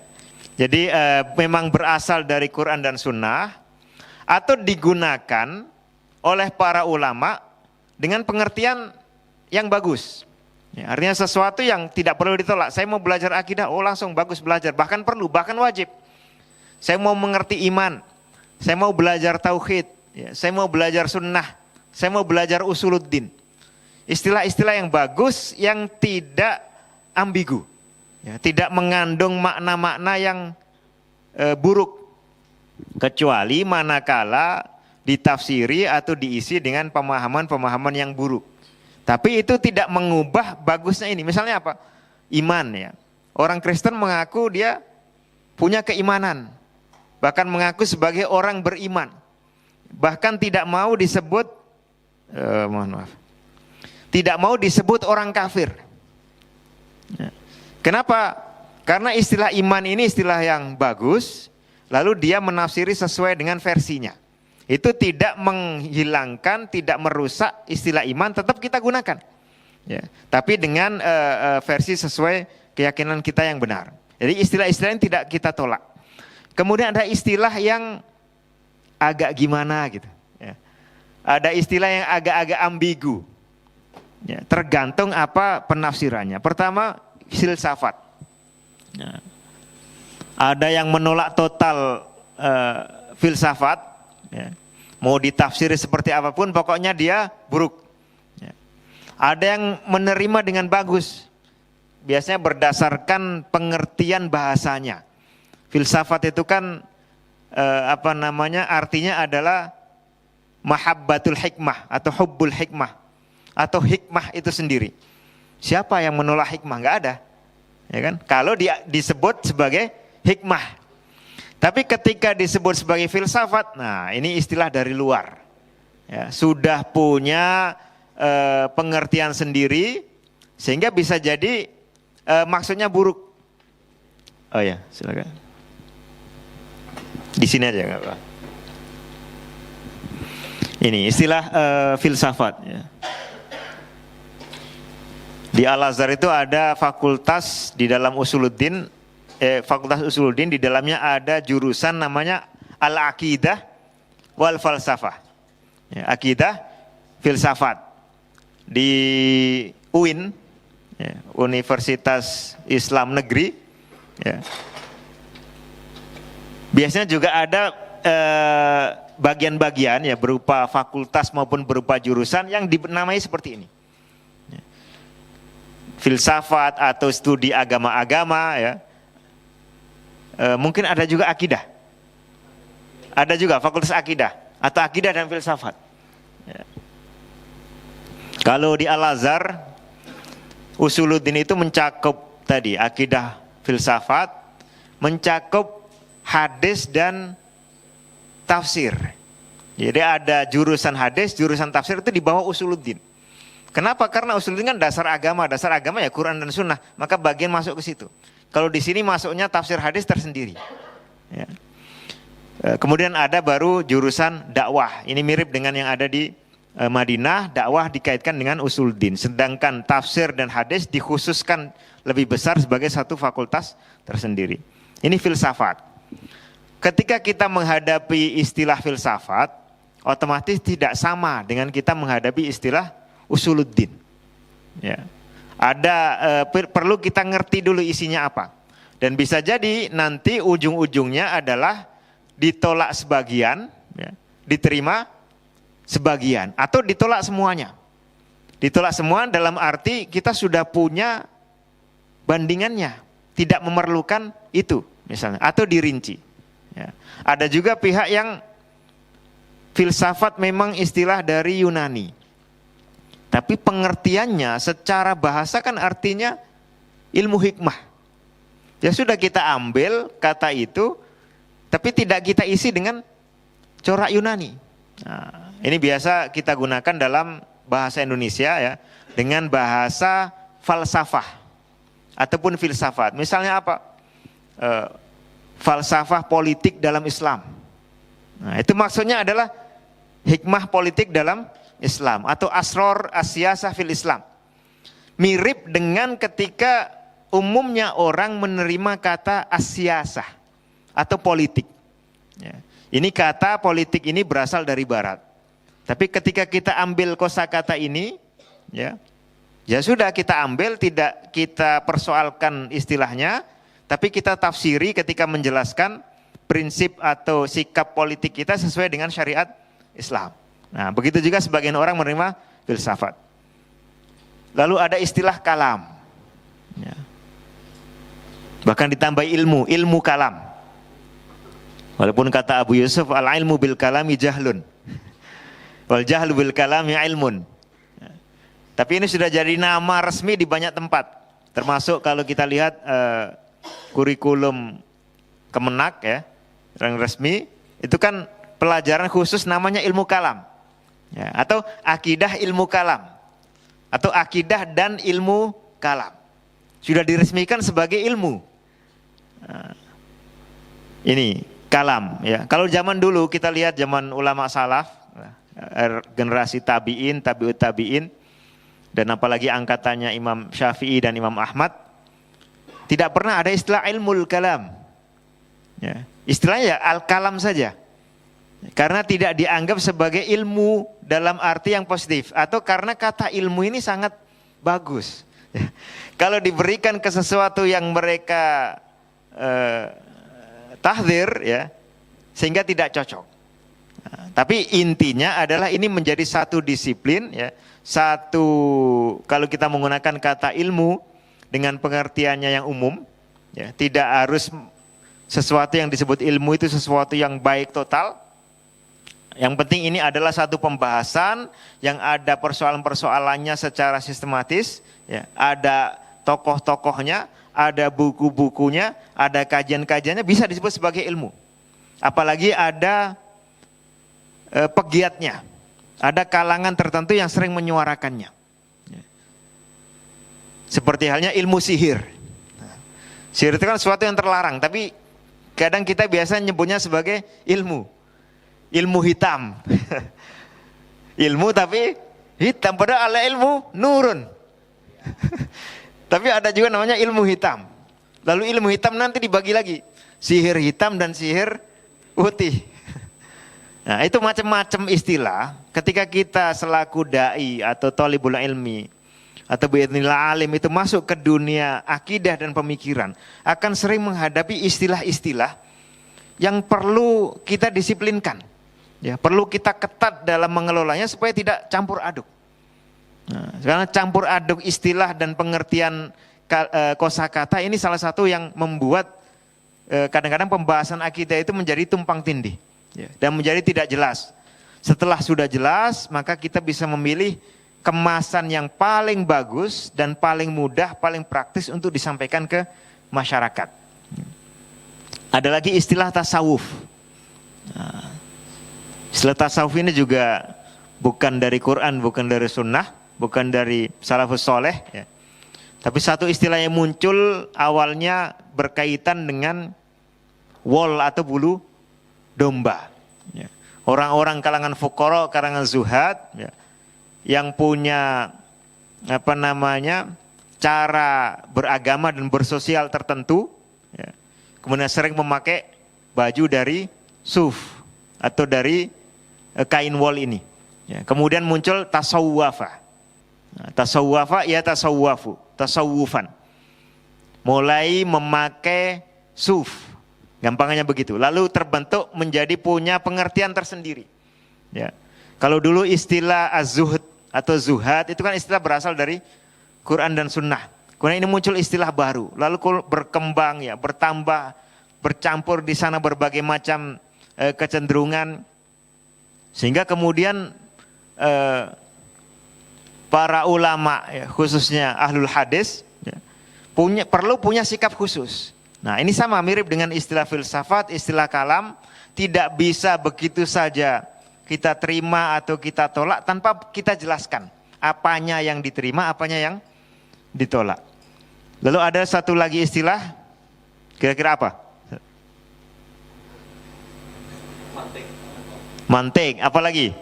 Jadi memang berasal dari Quran dan Sunnah atau digunakan oleh para ulama dengan pengertian yang bagus. Ya, artinya sesuatu yang tidak perlu ditolak. Saya mau belajar akidah, oh langsung bagus belajar, bahkan perlu, bahkan wajib. Saya mau mengerti iman, saya mau belajar tauhid, ya, saya mau belajar sunnah, saya mau belajar usuluddin. Istilah-istilah yang bagus, yang tidak ambigu, ya, tidak mengandung makna-makna yang buruk, kecuali manakala ditafsiri atau diisi dengan pemahaman-pemahaman yang buruk. Tapi itu tidak mengubah bagusnya ini. Misalnya apa? Iman, ya. Orang Kristen mengaku dia punya keimanan, bahkan mengaku sebagai orang beriman, bahkan tidak mau disebut tidak mau disebut orang kafir. Kenapa? Karena istilah iman ini istilah yang bagus, lalu dia menafsiri sesuai dengan versinya. Itu tidak menghilangkan, tidak merusak istilah iman, tetap kita gunakan, ya. Tapi dengan versi sesuai keyakinan kita yang benar. Jadi istilah-istilah yang tidak kita tolak. Kemudian ada istilah yang agak gimana gitu, ya. Ada istilah yang agak-agak ambigu. Ya, tergantung apa penafsirannya. Pertama, filsafat. Ya. Ada yang menolak total filsafat, ya. Mau ditafsiri seperti apapun, pokoknya dia buruk. Ya. Ada yang menerima dengan bagus, biasanya berdasarkan pengertian bahasanya. Filsafat itu kan artinya adalah mahabbatul hikmah atau hubbul hikmah atau hikmah itu sendiri. Siapa yang menolak hikmah? Enggak ada. Ya kan? Kalau disebut sebagai hikmah. Tapi ketika disebut sebagai filsafat, nah ini istilah dari luar. Ya, sudah punya pengertian sendiri sehingga bisa jadi maksudnya buruk. Oh ya, silakan. Di sini aja nggak apa. Ini istilah filsafat. Ya. Di Al-Azhar itu ada fakultas di dalam Usuluddin, fakultas Usuluddin, di dalamnya ada jurusan namanya Al-Aqidah wal Falsafah. Ya, akidah, filsafat. Di UIN, ya, Universitas Islam Negeri, ya. Biasanya juga ada bagian-bagian ya berupa fakultas maupun berupa jurusan yang dinamai seperti ini. Filsafat atau studi agama-agama ya. Mungkin ada juga akidah. Ada juga fakultas akidah atau akidah dan filsafat. Ya. Kalau di Al-Azhar, Usuluddin itu mencakup tadi akidah, filsafat, mencakup hadis dan tafsir. Jadi ada jurusan hadis, jurusan tafsir itu di bawah Usuluddin. Kenapa? Karena Usuluddin kan dasar agama ya Quran dan Sunnah, maka bagian masuk ke situ. Kalau di sini masuknya tafsir hadis tersendiri. Ya. Kemudian ada baru jurusan dakwah. Ini mirip dengan yang ada di Madinah, dakwah dikaitkan dengan Usuluddin. Sedangkan tafsir dan hadis dikhususkan lebih besar sebagai satu fakultas tersendiri. Ini filsafat. Ketika kita menghadapi istilah filsafat, otomatis tidak sama dengan kita menghadapi istilah Usuluddin. Ya. Perlu kita ngerti dulu isinya apa. Dan bisa jadi nanti ujung-ujungnya adalah ditolak sebagian, ya, diterima sebagian, atau ditolak semuanya. Ditolak semua dalam arti kita sudah punya bandingannya, tidak memerlukan itu misalnya, atau dirinci. Ya. Ada juga pihak yang filsafat memang istilah dari Yunani, tapi pengertiannya secara bahasa kan artinya ilmu hikmah. Ya sudah kita ambil kata itu, tapi tidak kita isi dengan corak Yunani. Nah, ini biasa kita gunakan dalam bahasa Indonesia ya, dengan bahasa falsafah ataupun filsafat. Misalnya apa? Falsafah politik dalam Islam. Nah, itu maksudnya adalah hikmah politik dalam Islam atau asror asyasah fil Islam. Mirip dengan ketika umumnya orang menerima kata asyasah atau politik. Ya. Ini kata politik ini berasal dari barat. Tapi ketika kita ambil kosakata ini, ya sudah kita ambil, tidak kita persoalkan istilahnya, tapi kita tafsiri ketika menjelaskan prinsip atau sikap politik kita sesuai dengan syariat Islam. Nah, begitu juga sebagian orang menerima filsafat. Lalu ada istilah kalam. Ya. Bahkan ditambah ilmu kalam. Walaupun kata Abu Yusuf, al-ilmu bil kalami jahlun. Wal jahlu bil kalami ilmun. Ya. Tapi ini sudah jadi nama resmi di banyak tempat. Termasuk kalau kita lihat kurikulum Kemenak ya, yang resmi, itu kan pelajaran khusus namanya ilmu kalam. Ya, atau akidah ilmu kalam. Atau akidah dan ilmu kalam. Sudah diresmikan sebagai ilmu. Nah, ini kalam ya. Kalau zaman dulu kita lihat zaman ulama salaf, generasi tabi'in, tabi'ut tabi'in, dan apalagi angkatannya Imam Syafi'i dan Imam Ahmad, tidak pernah ada istilah ilmul kalam. Ya. Istilahnya ya al-kalam saja. Karena tidak dianggap sebagai ilmu dalam arti yang positif, atau karena kata ilmu ini sangat bagus. Kalau diberikan ke sesuatu yang mereka tahdzir, ya, sehingga tidak cocok. Nah, tapi intinya adalah ini menjadi satu disiplin, ya, satu, kalau kita menggunakan kata ilmu dengan pengertiannya yang umum, ya, tidak harus sesuatu yang disebut ilmu itu sesuatu yang baik total. Yang penting ini adalah satu pembahasan yang ada persoalan-persoalannya secara sistematis, ya, ada tokoh-tokohnya, ada buku-bukunya, ada kajian-kajiannya, bisa disebut sebagai ilmu. Apalagi ada pegiatnya, ada kalangan tertentu yang sering menyuarakannya. Seperti halnya ilmu sihir. Sihir itu kan sesuatu yang terlarang, tapi kadang kita biasa nyebutnya sebagai ilmu. Ilmu hitam. Ilmu tapi hitam, padahal ala ilmu nurun. Tapi ada juga namanya ilmu hitam. Lalu ilmu hitam nanti dibagi lagi, sihir hitam dan sihir putih. Nah, itu macam-macam istilah. Ketika kita selaku dai atau thalibul ilmi atau biidznillah alim itu masuk ke dunia akidah dan pemikiran, akan sering menghadapi istilah-istilah yang perlu kita disiplinkan, ya, perlu kita ketat dalam mengelolanya supaya tidak campur aduk. Nah, karena campur aduk istilah dan pengertian kosakata ini salah satu yang membuat kadang-kadang pembahasan akidah itu menjadi tumpang tindih, ya, dan menjadi tidak jelas. Setelah sudah jelas, maka kita bisa memilih kemasan yang paling bagus dan paling mudah, paling praktis untuk disampaikan ke masyarakat. Ada lagi istilah tasawuf. Nah, istilah tasawuf ini juga bukan dari Quran, bukan dari sunnah, bukan dari salafus soleh, ya. Tapi satu istilah yang muncul awalnya berkaitan dengan wol atau bulu domba, ya. Orang-orang kalangan fuqara, kalangan zuhad, ya, yang punya cara beragama dan bersosial tertentu, ya, kemudian sering memakai baju dari suf atau dari kain wol ini, ya. Kemudian muncul tasawwafa. Nah, tasawwafa ya tasawwafu, tasawufan, mulai memakai suf, gampangnya begitu. Lalu terbentuk menjadi punya pengertian tersendiri, ya. Kalau dulu istilah az-zuhd atau zuhad itu kan istilah berasal dari Quran dan sunnah. Kemudian ini muncul istilah baru, lalu berkembang, ya, bertambah, bercampur di sana berbagai macam kecenderungan, sehingga kemudian para ulama, ya, khususnya ahlul hadis, ya, perlu punya sikap khusus. Nah, ini sama mirip dengan istilah filsafat, istilah kalam, tidak bisa begitu saja kita terima atau kita tolak tanpa kita jelaskan apanya yang diterima, apanya yang ditolak. Lalu ada satu lagi istilah, kira-kira apa? Mantik. Apa lagi?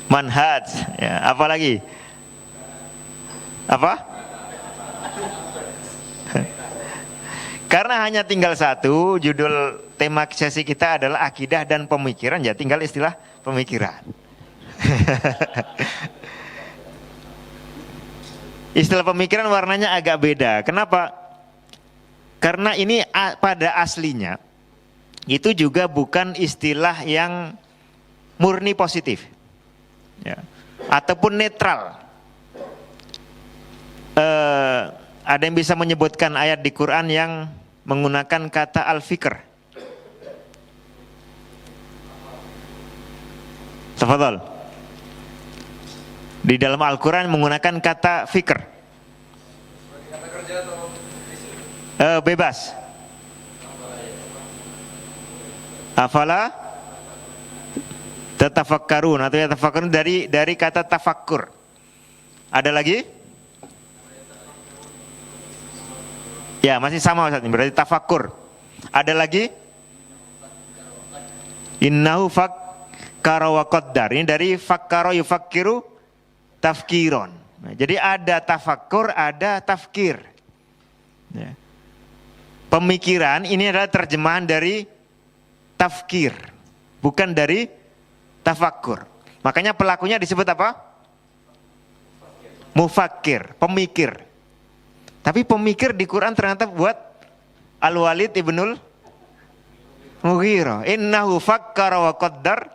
Manhaj. Ya, apa lagi? Apa? Karena hanya tinggal satu, judul tema sesi kita adalah akidah dan pemikiran, ya tinggal istilah pemikiran. Istilah pemikiran warnanya agak beda. Kenapa? Karena ini pada aslinya itu juga bukan istilah yang murni positif, ya, ataupun netral. Ada yang bisa menyebutkan ayat di Quran yang menggunakan kata al-fikr? Tafadhal. Di dalam Al-Quran menggunakan kata fikr. Bebas. Afala tatafakkarun atau yatafakkarun dari kata tafakkur. Ada lagi? Ya, masih sama Ustaz, berarti tafakkur. Ada lagi? Innahu fakkara wa qaddar. Ini dari fakkara yufakkiru tafkiron. Nah, jadi ada tafakkur, ada tafkir, ya. Pemikiran ini adalah terjemahan dari tafkir, bukan dari tafakkur. Makanya pelakunya disebut apa? Mufakir, pemikir. Tapi pemikir di Quran ternyata buat Al-Walid ibnul Mughirah. Innahu fakkara wa qaddar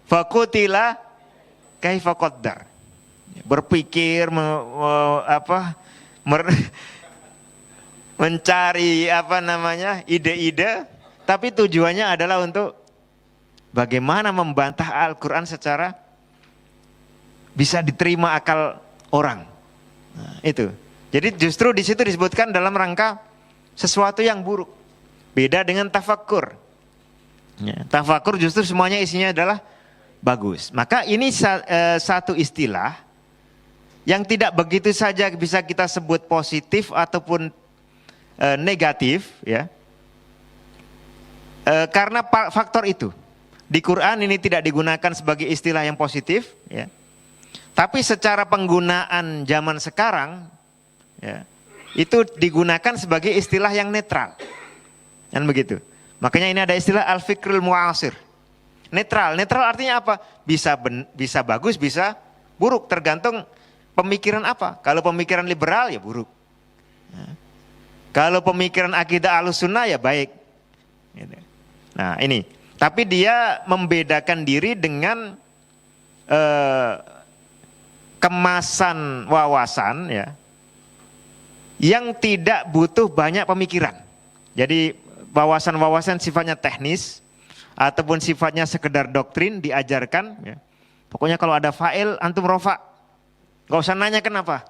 faqutila kaifa qaddar. Berpikir mencari ide-ide, tapi tujuannya adalah untuk bagaimana membantah Al-Quran secara bisa diterima akal orang. Nah, itu. Jadi justru di situ disebutkan dalam rangka sesuatu yang buruk. Beda dengan tafakkur. Ya, tafakkur justru semuanya isinya adalah bagus. Maka ini satu istilah yang tidak begitu saja bisa kita sebut positif ataupun negatif, ya. Karena faktor itu. Di Quran ini tidak digunakan sebagai istilah yang positif, ya. Tapi secara penggunaan zaman sekarang, ya, itu digunakan sebagai istilah yang netral. Kan begitu. Makanya ini ada istilah al-fikrul mu'asir. Netral. Netral artinya apa? Bisa bagus, bisa buruk, tergantung pemikiran apa. Kalau pemikiran liberal ya buruk. Ya. Kalau pemikiran akidah Ahlussunnah ya baik. Nah, ini. Tapi dia membedakan diri dengan kemasan wawasan, ya, yang tidak butuh banyak pemikiran. Jadi wawasan-wawasan sifatnya teknis ataupun sifatnya sekedar doktrin diajarkan, ya. Pokoknya kalau ada fa'il antum rofa, gak usah nanya kenapa.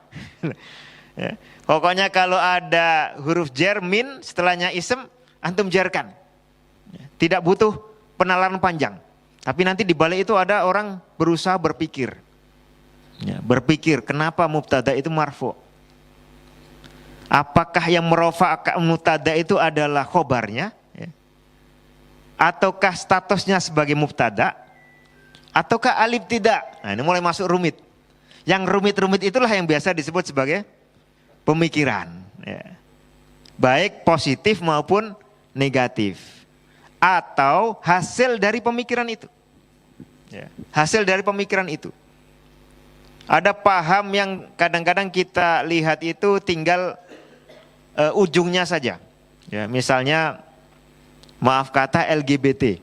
Ya. Pokoknya kalau ada huruf jar min setelahnya ism antum jarkan. Ya. Tidak butuh penalaran panjang. Tapi nanti di balik itu ada orang berusaha berpikir. Ya, berpikir kenapa mubtada itu marfu? Apakah yang merofa mubtada itu adalah khobarnya, ya? Ataukah statusnya sebagai mubtada? Ataukah alif tidak? Nah, ini mulai masuk rumit. Yang rumit-rumit itulah yang biasa disebut sebagai pemikiran, ya. Baik positif maupun negatif, atau hasil dari pemikiran itu, ya. Hasil dari pemikiran itu. Ada paham yang kadang-kadang kita lihat itu tinggal ujungnya saja, ya. Misalnya maaf kata LGBT,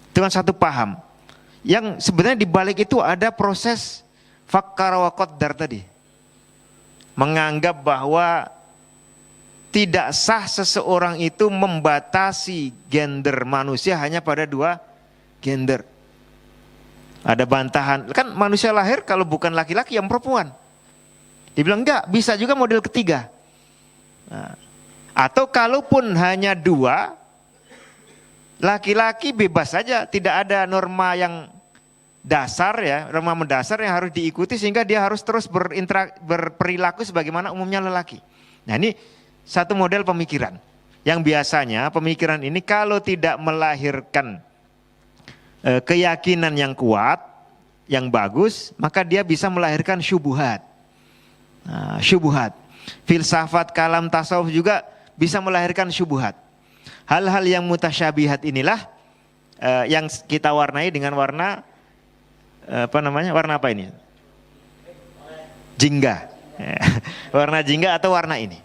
itu kan satu paham yang sebenarnya di balik itu ada proses fakkar wa qaddar tadi, menganggap bahwa tidak sah seseorang itu membatasi gender manusia hanya pada dua gender. Ada bantahan, kan manusia lahir kalau bukan laki-laki yang perempuan. Dibilang enggak, bisa juga model ketiga. Nah, atau kalaupun hanya dua, laki-laki bebas saja, tidak ada norma yang dasar, ya, norma mendasar yang harus diikuti sehingga dia harus terus berperilaku sebagaimana umumnya lelaki. Nah, ini satu model pemikiran yang biasanya pemikiran ini kalau tidak melahirkan keyakinan yang kuat, yang bagus, maka dia bisa melahirkan syubuhat. Nah, syubuhat. Filsafat, kalam, tasawuf juga bisa melahirkan syubuhat. Hal-hal yang mutasyabihat inilah yang kita warnai dengan warna warna apa ini? Jingga. Warna jingga atau warna ini.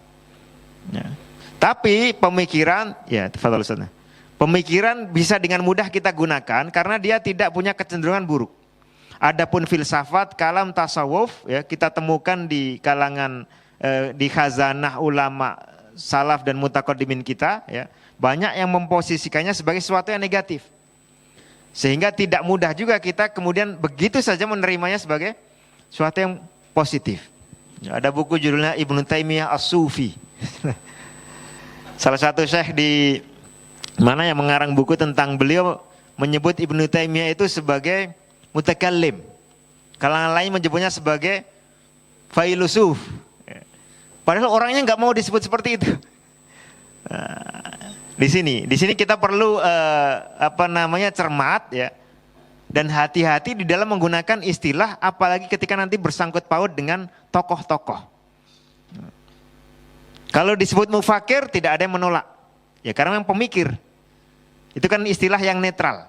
Ya. Tapi pemikiran, ya, tafadhol Ustaz. Pemikiran bisa dengan mudah kita gunakan karena dia tidak punya kecenderungan buruk. Adapun filsafat, kalam, tasawuf, ya, kita temukan di kalangan di khazanah ulama salaf dan mutaqaddimin kita, ya, banyak yang memposisikannya sebagai sesuatu yang negatif. Sehingga tidak mudah juga kita kemudian begitu saja menerimanya sebagai sesuatu yang positif. Ya, ada buku judulnya Ibnu Taimiyah As-Sufi. Salah satu syekh di mana yang mengarang buku tentang beliau menyebut Ibnu Taimiyah itu sebagai mutakallim. Kalangan lain menyebutnya sebagai filosof. Padahal orangnya nggak mau disebut seperti itu. Nah, di sini kita perlu cermat, ya, dan hati-hati di dalam menggunakan istilah, apalagi ketika nanti bersangkut paut dengan tokoh-tokoh. Kalau disebut mufakir tidak ada yang menolak, ya, karena memang pemikir. Itu kan istilah yang netral.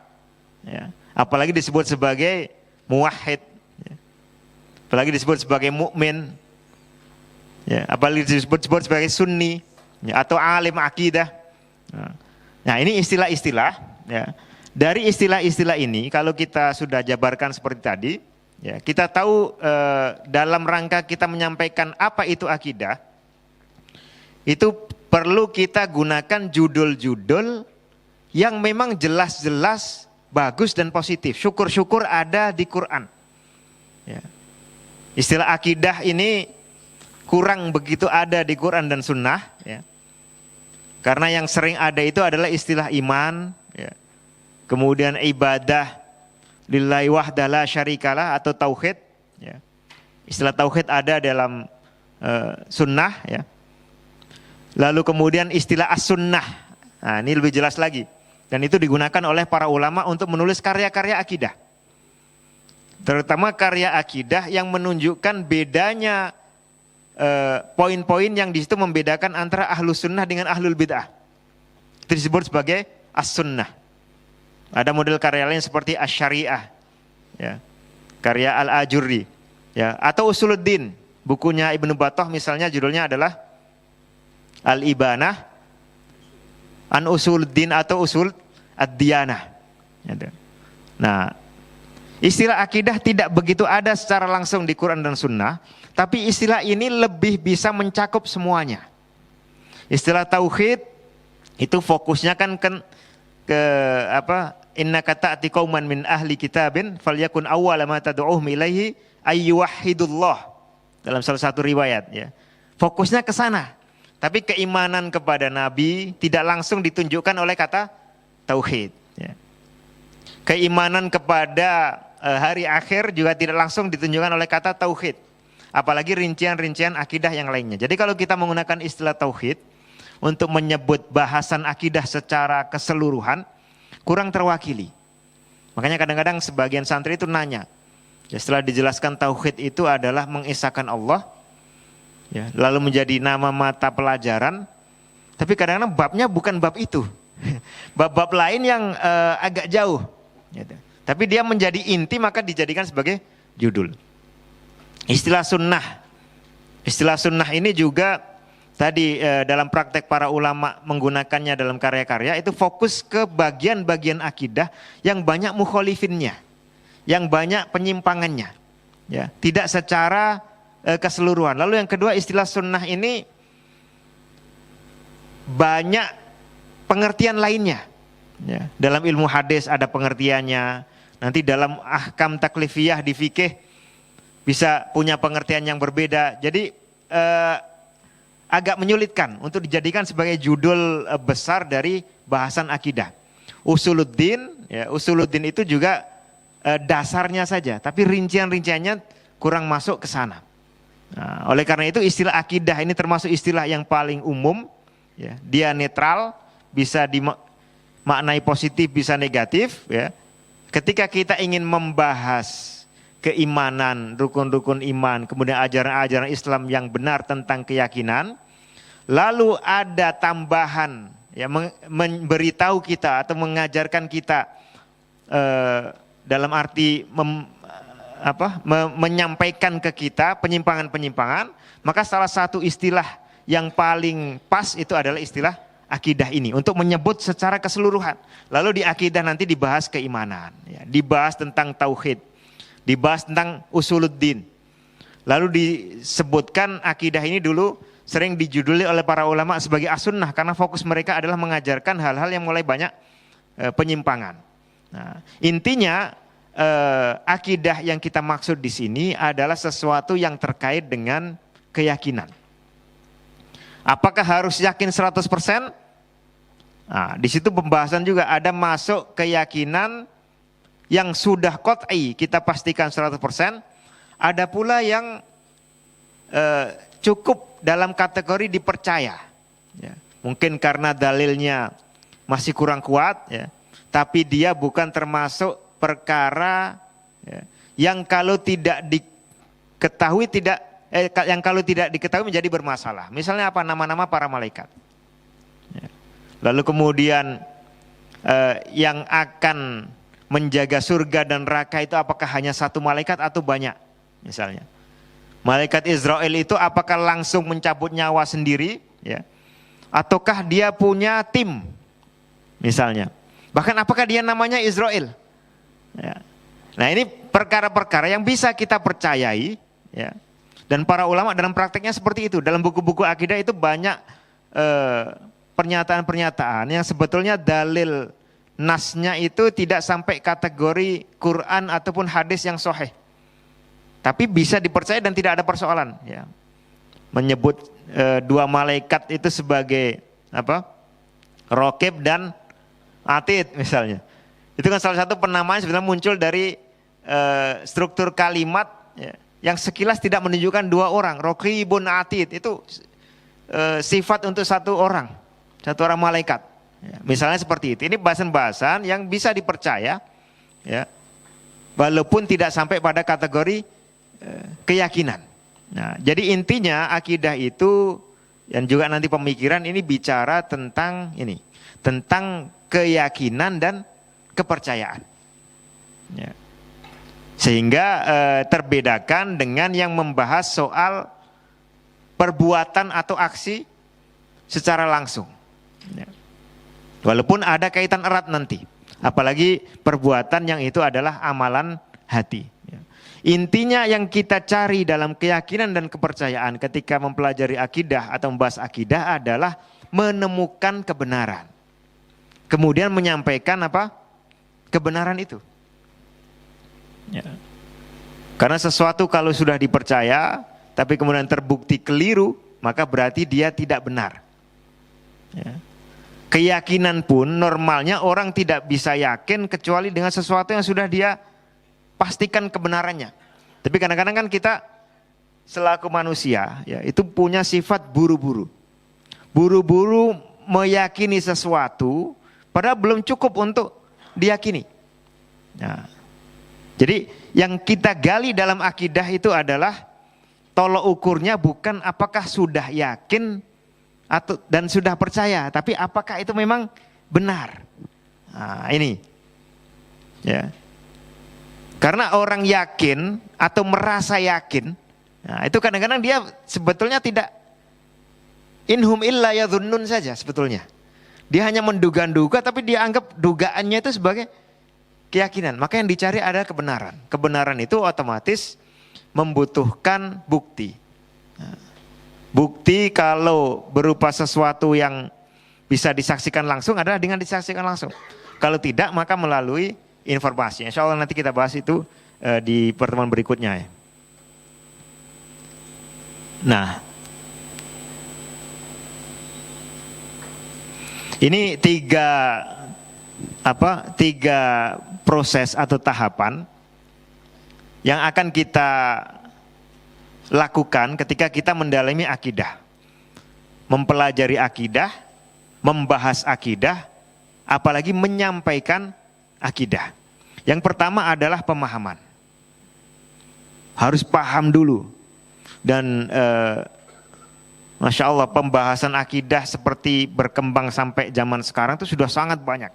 Ya. Apalagi disebut sebagai muwahhid. Ya. Apalagi disebut sebagai mukmin. Ya. Apalagi disebut sebagai sunni. Ya. Atau alim akidah. Nah ini istilah-istilah. Ya. Dari istilah-istilah ini kalau kita sudah jabarkan seperti tadi, ya, kita tahu dalam rangka kita menyampaikan apa itu akidah, itu perlu kita gunakan judul-judul yang memang jelas-jelas bagus dan positif. Syukur-syukur ada di Quran. Ya. Istilah akidah ini kurang begitu ada di Quran dan Sunnah. Ya. Karena yang sering ada itu adalah istilah iman, ya. Kemudian ibadah lillahi wahdahu la syarikalah atau tauhid. Ya. Istilah tauhid ada dalam sunnah. Ya. Lalu kemudian istilah as-sunnah. Nah, ini lebih jelas lagi. Dan itu digunakan oleh para ulama untuk menulis karya-karya akidah. Terutama karya akidah yang menunjukkan bedanya poin-poin yang di situ membedakan antara ahlus sunnah dengan ahlul bid'ah. Itu disebut sebagai as-sunnah. Ada model karya lain seperti Asy-Syariah, ya, karya Al-Ajurri, ya, atau Usuluddin, bukunya Ibnu Battah misalnya judulnya adalah Al-Ibanah an Usuluddin atau Usul Ad-Diyanah. Nah, istilah akidah tidak begitu ada secara langsung di Quran dan Sunnah, tapi istilah ini lebih bisa mencakup semuanya. Istilah tauhid itu fokusnya kan ke apa? Innaka ta'ti qauman min ahli kitabin falyakun awwala ma tad'uhum ilaihi ayyuhidullah. Dalam salah satu riwayat, ya. Fokusnya ke sana. Tapi keimanan kepada nabi tidak langsung ditunjukkan oleh kata tauhid, ya. Keimanan kepada hari akhir juga tidak langsung ditunjukkan oleh kata tauhid. Apalagi rincian-rincian akidah yang lainnya. Jadi kalau kita menggunakan istilah tauhid untuk menyebut bahasan akidah secara keseluruhan, kurang terwakili. Makanya kadang-kadang sebagian santri itu nanya, ya, setelah dijelaskan tauhid itu adalah mengesahkan Allah, ya, lalu menjadi nama mata pelajaran, tapi kadang-kadang babnya bukan bab itu, bab-bab lain yang agak jauh, gitu. Tapi dia menjadi inti maka dijadikan sebagai judul. Istilah sunnah ini juga tadi dalam praktek para ulama menggunakannya dalam karya-karya itu fokus ke bagian-bagian akidah yang banyak mukhalifinnya, yang banyak penyimpangannya, ya, tidak secara keseluruhan. Lalu yang kedua, istilah sunnah ini banyak pengertian lainnya, ya. Dalam ilmu hadis ada pengertiannya, nanti dalam ahkam taklifiyah di fikih bisa punya pengertian yang berbeda. Jadi agak menyulitkan untuk dijadikan sebagai judul besar dari bahasan akidah. Usuluddin, ya, Usuluddin itu juga dasarnya saja, tapi rincian-rinciannya kurang masuk ke sana. Nah, oleh karena itu istilah akidah ini termasuk istilah yang paling umum, ya. Dia netral, bisa dimaknai positif, bisa negatif, ya. Ketika kita ingin membahas keimanan, rukun-rukun iman, kemudian ajaran-ajaran Islam yang benar tentang keyakinan, lalu ada tambahan, ya, memberitahu kita atau mengajarkan kita dalam arti menyampaikan ke kita penyimpangan-penyimpangan, maka salah satu istilah yang paling pas itu adalah istilah akidah ini untuk menyebut secara keseluruhan. Lalu di akidah nanti dibahas keimanan, ya, dibahas tentang tauhid, dibahas tentang usuluddin. Lalu disebutkan akidah ini dulu sering dijuduli oleh para ulama sebagai as-sunnah karena fokus mereka adalah mengajarkan hal-hal yang mulai banyak penyimpangan. Nah, intinya akidah yang kita maksud di sini adalah sesuatu yang terkait dengan keyakinan. Apakah harus yakin 100%? Nah, di situ pembahasan juga ada masuk keyakinan yang sudah qat'i kita pastikan 100%, ada pula yang cukup dalam kategori dipercaya, ya. Mungkin karena dalilnya masih kurang kuat, ya, tapi dia bukan termasuk perkara, ya, yang kalau tidak diketahui yang kalau tidak diketahui menjadi bermasalah. Misalnya apa? Nama-nama para malaikat, ya. Lalu kemudian yang akan menjaga surga dan neraka itu apakah hanya satu malaikat atau banyak? Misalnya, malaikat Israel itu apakah langsung mencabut nyawa sendiri, ya? Ataukah dia punya tim, misalnya? Bahkan apakah dia namanya Israel? Ya. Nah, ini perkara-perkara yang bisa kita percayai, ya. Dan para ulama dalam prakteknya seperti itu. Dalam buku-buku akidah itu banyak pernyataan-pernyataan yang sebetulnya dalil nasnya itu tidak sampai kategori Quran ataupun hadis yang sahih. Tapi bisa dipercaya dan tidak ada persoalan, ya. Menyebut dua malaikat itu sebagai apa? Raqib dan Atid misalnya. Itu kan salah satu penamaan sebenarnya muncul dari struktur kalimat, ya, yang sekilas tidak menunjukkan dua orang. Raqibun Atid itu sifat untuk satu orang malaikat. Ya, misalnya seperti itu. Ini bahasan-bahasan yang bisa dipercaya, ya, walaupun tidak sampai pada kategori keyakinan. Nah, jadi intinya akidah itu yang juga nanti pemikiran ini bicara tentang ini, tentang keyakinan dan kepercayaan. Ya. Sehingga terbedakan dengan yang membahas soal perbuatan atau aksi secara langsung. Ya. Walaupun ada kaitan erat nanti, apalagi perbuatan yang itu adalah amalan hati. Ya. Intinya yang kita cari dalam keyakinan dan kepercayaan ketika mempelajari akidah atau membahas akidah adalah menemukan kebenaran. Kemudian menyampaikan apa? Kebenaran itu. Ya. Karena sesuatu kalau sudah dipercaya tapi kemudian terbukti keliru, maka berarti dia tidak benar. Ya. Keyakinan pun normalnya orang tidak bisa yakin kecuali dengan sesuatu yang sudah dia pastikan kebenarannya. Tapi kadang-kadang kan kita selaku manusia, ya, itu punya sifat buru-buru. Buru-buru meyakini sesuatu padahal belum cukup untuk diyakini. Nah, jadi yang kita gali dalam akidah itu adalah tolok ukurnya bukan apakah sudah yakin atau dan sudah percaya, tapi apakah itu memang benar. Nah, ini, ya. Karena orang yakin atau merasa yakin, nah itu kadang-kadang dia sebetulnya tidak, inhum illa yadhunnun saja sebetulnya. Dia hanya menduga-duga tapi dia anggap dugaannya itu sebagai keyakinan. Maka yang dicari adalah kebenaran. Kebenaran itu otomatis membutuhkan bukti. Nah, bukti kalau berupa sesuatu yang bisa disaksikan langsung adalah dengan disaksikan langsung. Kalau tidak maka melalui informasi. Insya Allah nanti kita bahas itu di pertemuan berikutnya, ya. Nah, ini tiga proses atau tahapan yang akan kita lakukan ketika kita mendalami akidah. Mempelajari akidah, membahas akidah, apalagi menyampaikan akidah. Yang pertama adalah pemahaman. Harus paham dulu. Dan Masya Allah, pembahasan akidah seperti berkembang sampai zaman sekarang itu sudah sangat banyak.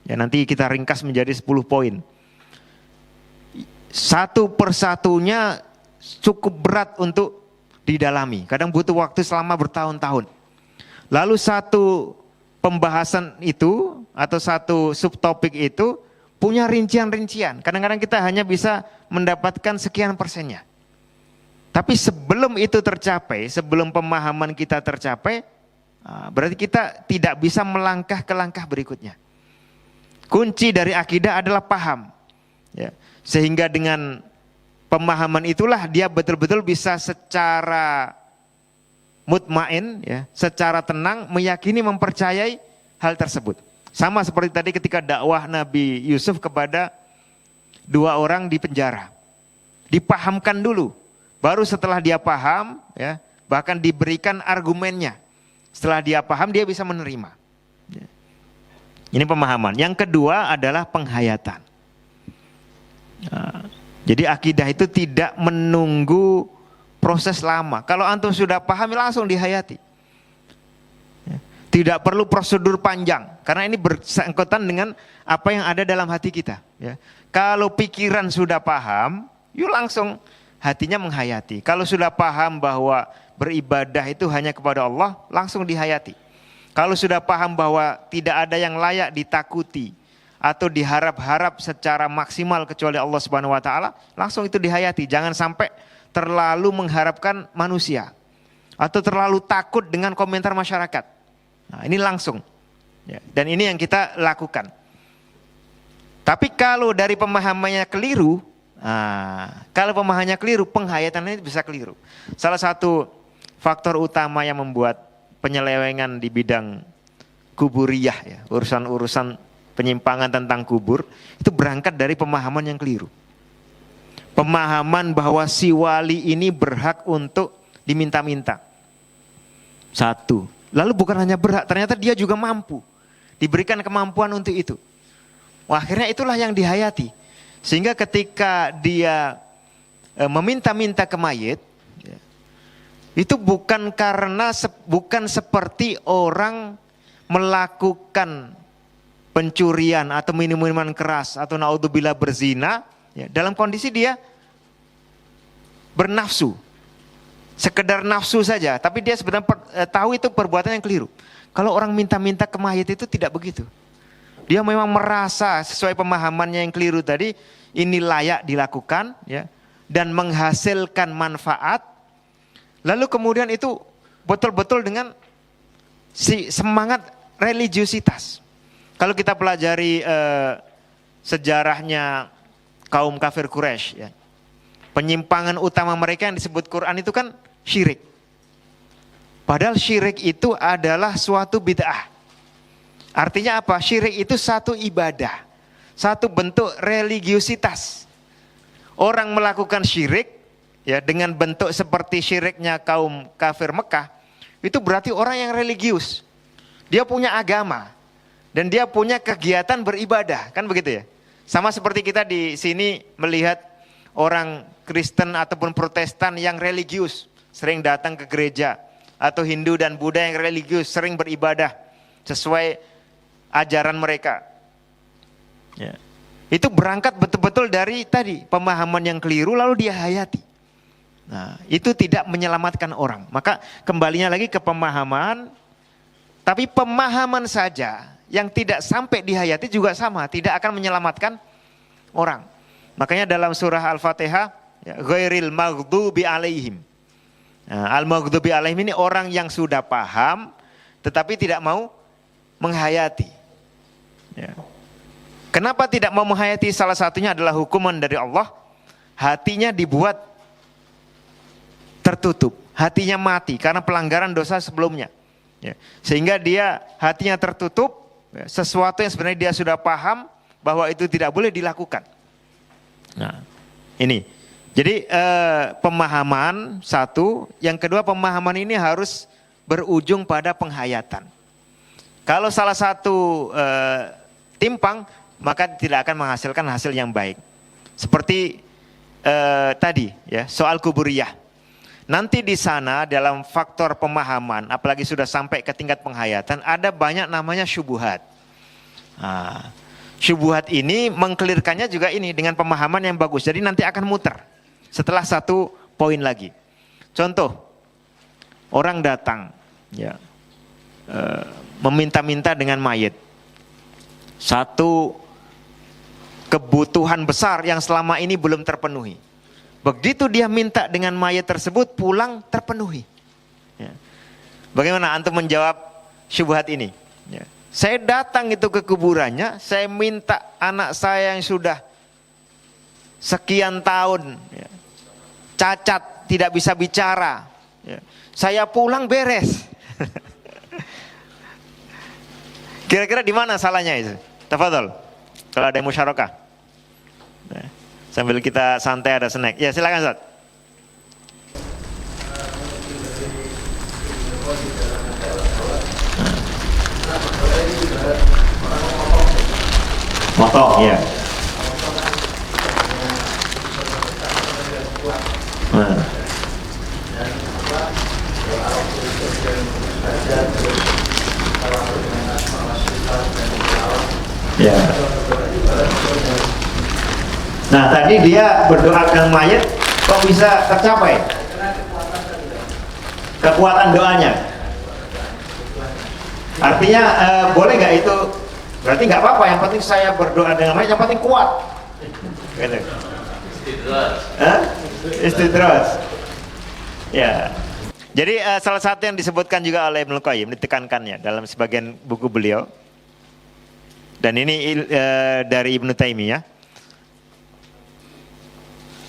Ya, nanti kita ringkas menjadi 10 poin. Satu persatunya cukup berat untuk didalami. Kadang butuh waktu selama bertahun-tahun. Lalu satu pembahasan itu atau satu subtopik itu punya rincian-rincian. Kadang-kadang kita hanya bisa mendapatkan sekian persennya. Tapi sebelum itu tercapai, sebelum pemahaman kita tercapai, berarti kita tidak bisa melangkah ke langkah berikutnya. Kunci dari akidah adalah paham, ya. Sehingga dengan pemahaman itulah dia betul-betul bisa secara mutmain, ya, secara tenang meyakini, mempercayai hal tersebut. Sama seperti tadi ketika dakwah Nabi Yusuf kepada dua orang di penjara. Dipahamkan dulu. Baru setelah dia paham, ya, bahkan diberikan argumennya. Setelah dia paham, dia bisa menerima. Ini pemahaman. Yang kedua adalah penghayatan. Nah, jadi akidah itu tidak menunggu proses lama. Kalau antum sudah paham, langsung dihayati. Tidak perlu prosedur panjang, karena ini bersangkutan dengan apa yang ada dalam hati kita. Ya. Kalau pikiran sudah paham, yuk langsung hatinya menghayati. Kalau sudah paham bahwa beribadah itu hanya kepada Allah, langsung dihayati. Kalau sudah paham bahwa tidak ada yang layak ditakuti atau diharap-harap secara maksimal kecuali Allah Subhanahu wa taala, langsung itu dihayati. Jangan sampai terlalu mengharapkan manusia atau terlalu takut dengan komentar masyarakat. Nah, ini langsung. Ya, dan ini yang kita lakukan. Tapi kalau dari pemahamannya keliru, kalau pemahamannya keliru, penghayatannya bisa keliru. Salah satu faktor utama yang membuat penyelewengan di bidang kuburiyah, ya, urusan-urusan penyimpangan tentang kubur, itu berangkat dari pemahaman yang keliru. Pemahaman bahwa si wali ini berhak untuk diminta-minta. Satu. Lalu bukan hanya berhak, ternyata dia juga mampu. Diberikan kemampuan untuk itu. Wah, akhirnya itulah yang dihayati. Sehingga ketika dia meminta-minta ke mayit, ya, itu bukan karena bukan seperti orang melakukan pencurian atau minuman keras atau naudzubillah berzina, ya, dalam kondisi dia bernafsu. Sekedar nafsu saja, tapi dia sebenarnya tahu itu perbuatan yang keliru. Kalau orang minta-minta ke mayit itu tidak begitu. Dia memang merasa sesuai pemahamannya yang keliru tadi, ini layak dilakukan, ya, dan menghasilkan manfaat. Lalu kemudian itu betul-betul dengan semangat religiusitas. Kalau kita pelajari sejarahnya kaum kafir Quraisy, ya, penyimpangan utama mereka yang disebut Quran itu kan syirik. Padahal syirik itu adalah suatu bid'ah. Artinya apa? Syirik itu satu ibadah, satu bentuk religiusitas. Orang melakukan syirik, ya, dengan bentuk seperti syiriknya kaum kafir Mekah, itu berarti orang yang religius. Dia punya agama dan dia punya kegiatan beribadah, kan begitu ya? Sama seperti kita di sini melihat orang Kristen ataupun Protestan yang religius, sering datang ke gereja, atau Hindu dan Buddha yang religius, sering beribadah sesuai ajaran mereka. Ya. Itu berangkat betul-betul dari tadi pemahaman yang keliru lalu dia hayati. Nah, itu tidak menyelamatkan orang. Maka kembalinya lagi ke pemahaman, tapi pemahaman saja yang tidak sampai dihayati juga sama, tidak akan menyelamatkan orang. Makanya dalam surah Al-Fatihah, ya, ghairil maghdubi alaihim. Nah, al-maghdubi alaihim ini orang yang sudah paham tetapi tidak mau menghayati. Ya. Kenapa tidak mau menghayati? Salah satunya adalah hukuman dari Allah. Hatinya dibuat tertutup, hatinya mati karena pelanggaran dosa sebelumnya. Ya. Sehingga dia hatinya tertutup, ya, sesuatu yang sebenarnya dia sudah paham bahwa itu tidak boleh dilakukan. Nah, ini. Jadi pemahaman satu, yang kedua pemahaman ini harus berujung pada penghayatan. Kalau salah satu timpang, maka tidak akan menghasilkan hasil yang baik. Seperti tadi, ya, soal kuburiyah. Nanti di sana dalam faktor pemahaman, apalagi sudah sampai ke tingkat penghayatan, ada banyak namanya syubhat. Nah, syubhat ini mengkelirkannya juga ini dengan pemahaman yang bagus. Jadi nanti akan muter. Setelah satu poin lagi. Contoh, orang datang, ya, meminta-minta dengan mayit. Satu kebutuhan besar yang selama ini belum terpenuhi. Begitu dia minta dengan mayit tersebut, pulang terpenuhi. Ya. Bagaimana antum menjawab syubhat ini? Ya. Saya datang itu ke kuburannya, saya minta anak saya yang sudah sekian tahun, ya, cacat, tidak bisa bicara, ya, saya pulang beres. Kira-kira di mana salahnya itu? Tafadhol. Kalau ada yang musyarakah. Nah, sambil kita santai ada snack. Ya, silakan Ustaz. Motok, ya. Nah tadi dia berdoa dengan mayat, kok bisa tercapai kekuatan doanya? Artinya boleh nggak itu? Berarti nggak apa-apa, yang penting saya berdoa dengan mayat, yang penting kuat. Gitu. Istidras. Ya. Jadi salah satu yang disebutkan juga oleh Ibnu Qayyim, ditekankannya dalam sebagian buku beliau, dan ini dari Ibnu Taimiyah,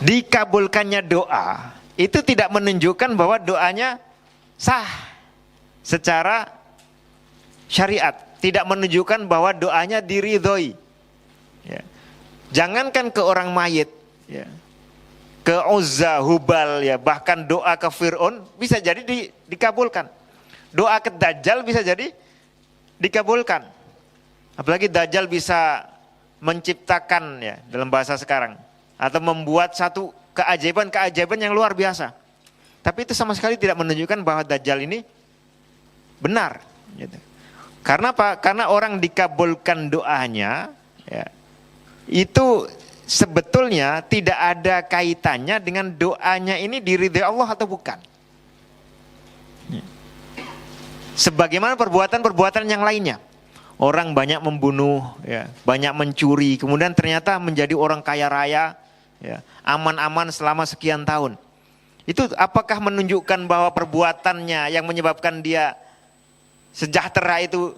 dikabulkannya doa itu tidak menunjukkan bahwa doanya sah secara syariat, tidak menunjukkan bahwa doanya diridhoi. Ya. Jangankan ke orang mayit, ya, ke Uzza, Hubal, ya, bahkan doa ke Fir'aun bisa jadi dikabulkan. Doa ke Dajjal bisa jadi dikabulkan. Apalagi Dajjal bisa menciptakan, ya, dalam bahasa sekarang, atau membuat satu keajaiban yang luar biasa. Tapi itu sama sekali tidak menunjukkan bahwa Dajjal ini benar. Gitu. Karena apa? Karena orang dikabulkan doanya, ya, itu sebetulnya tidak ada kaitannya dengan doanya ini diridhai Allah atau bukan. Sebagaimana perbuatan-perbuatan yang lainnya. Orang banyak membunuh, ya, banyak mencuri, kemudian ternyata menjadi orang kaya raya, ya, aman-aman selama sekian tahun. Itu apakah menunjukkan bahwa perbuatannya yang menyebabkan dia sejahtera itu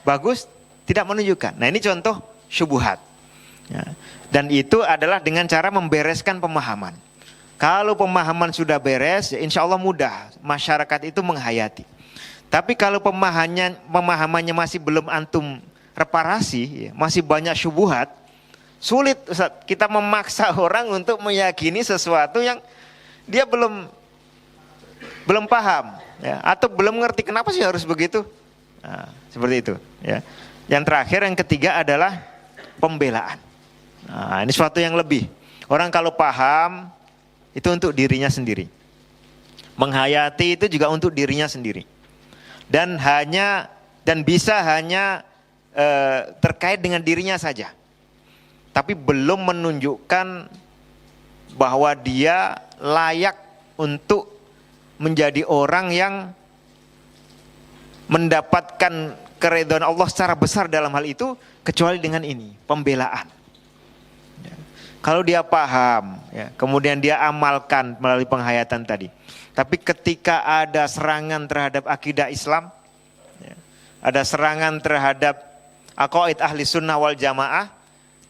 bagus? Tidak menunjukkan. Nah ini contoh syubhat. Ya. Dan itu adalah dengan cara membereskan pemahaman. Kalau pemahaman sudah beres, ya insya Allah mudah masyarakat itu menghayati. Tapi kalau pemahamannya masih belum antum reparasi, ya, masih banyak syubhat, sulit Ustaz, kita memaksa orang untuk meyakini sesuatu yang dia belum paham, ya, atau belum ngerti kenapa sih harus begitu. Nah, seperti itu. Ya. Yang terakhir, yang ketiga adalah pembelaan. Nah, ini sesuatu yang lebih. Orang kalau paham itu untuk dirinya sendiri. Menghayati itu juga untuk dirinya sendiri. Dan bisa hanya terkait dengan dirinya saja. Tapi belum menunjukkan bahwa dia layak untuk menjadi orang yang mendapatkan keridhaan Allah secara besar dalam hal itu, kecuali dengan ini, pembelaan. Ya. Kalau dia paham, ya, kemudian dia amalkan melalui penghayatan tadi. Tapi ketika ada serangan terhadap akidah Islam, ya, ada serangan terhadap aqaid ahli sunnah wal jamaah,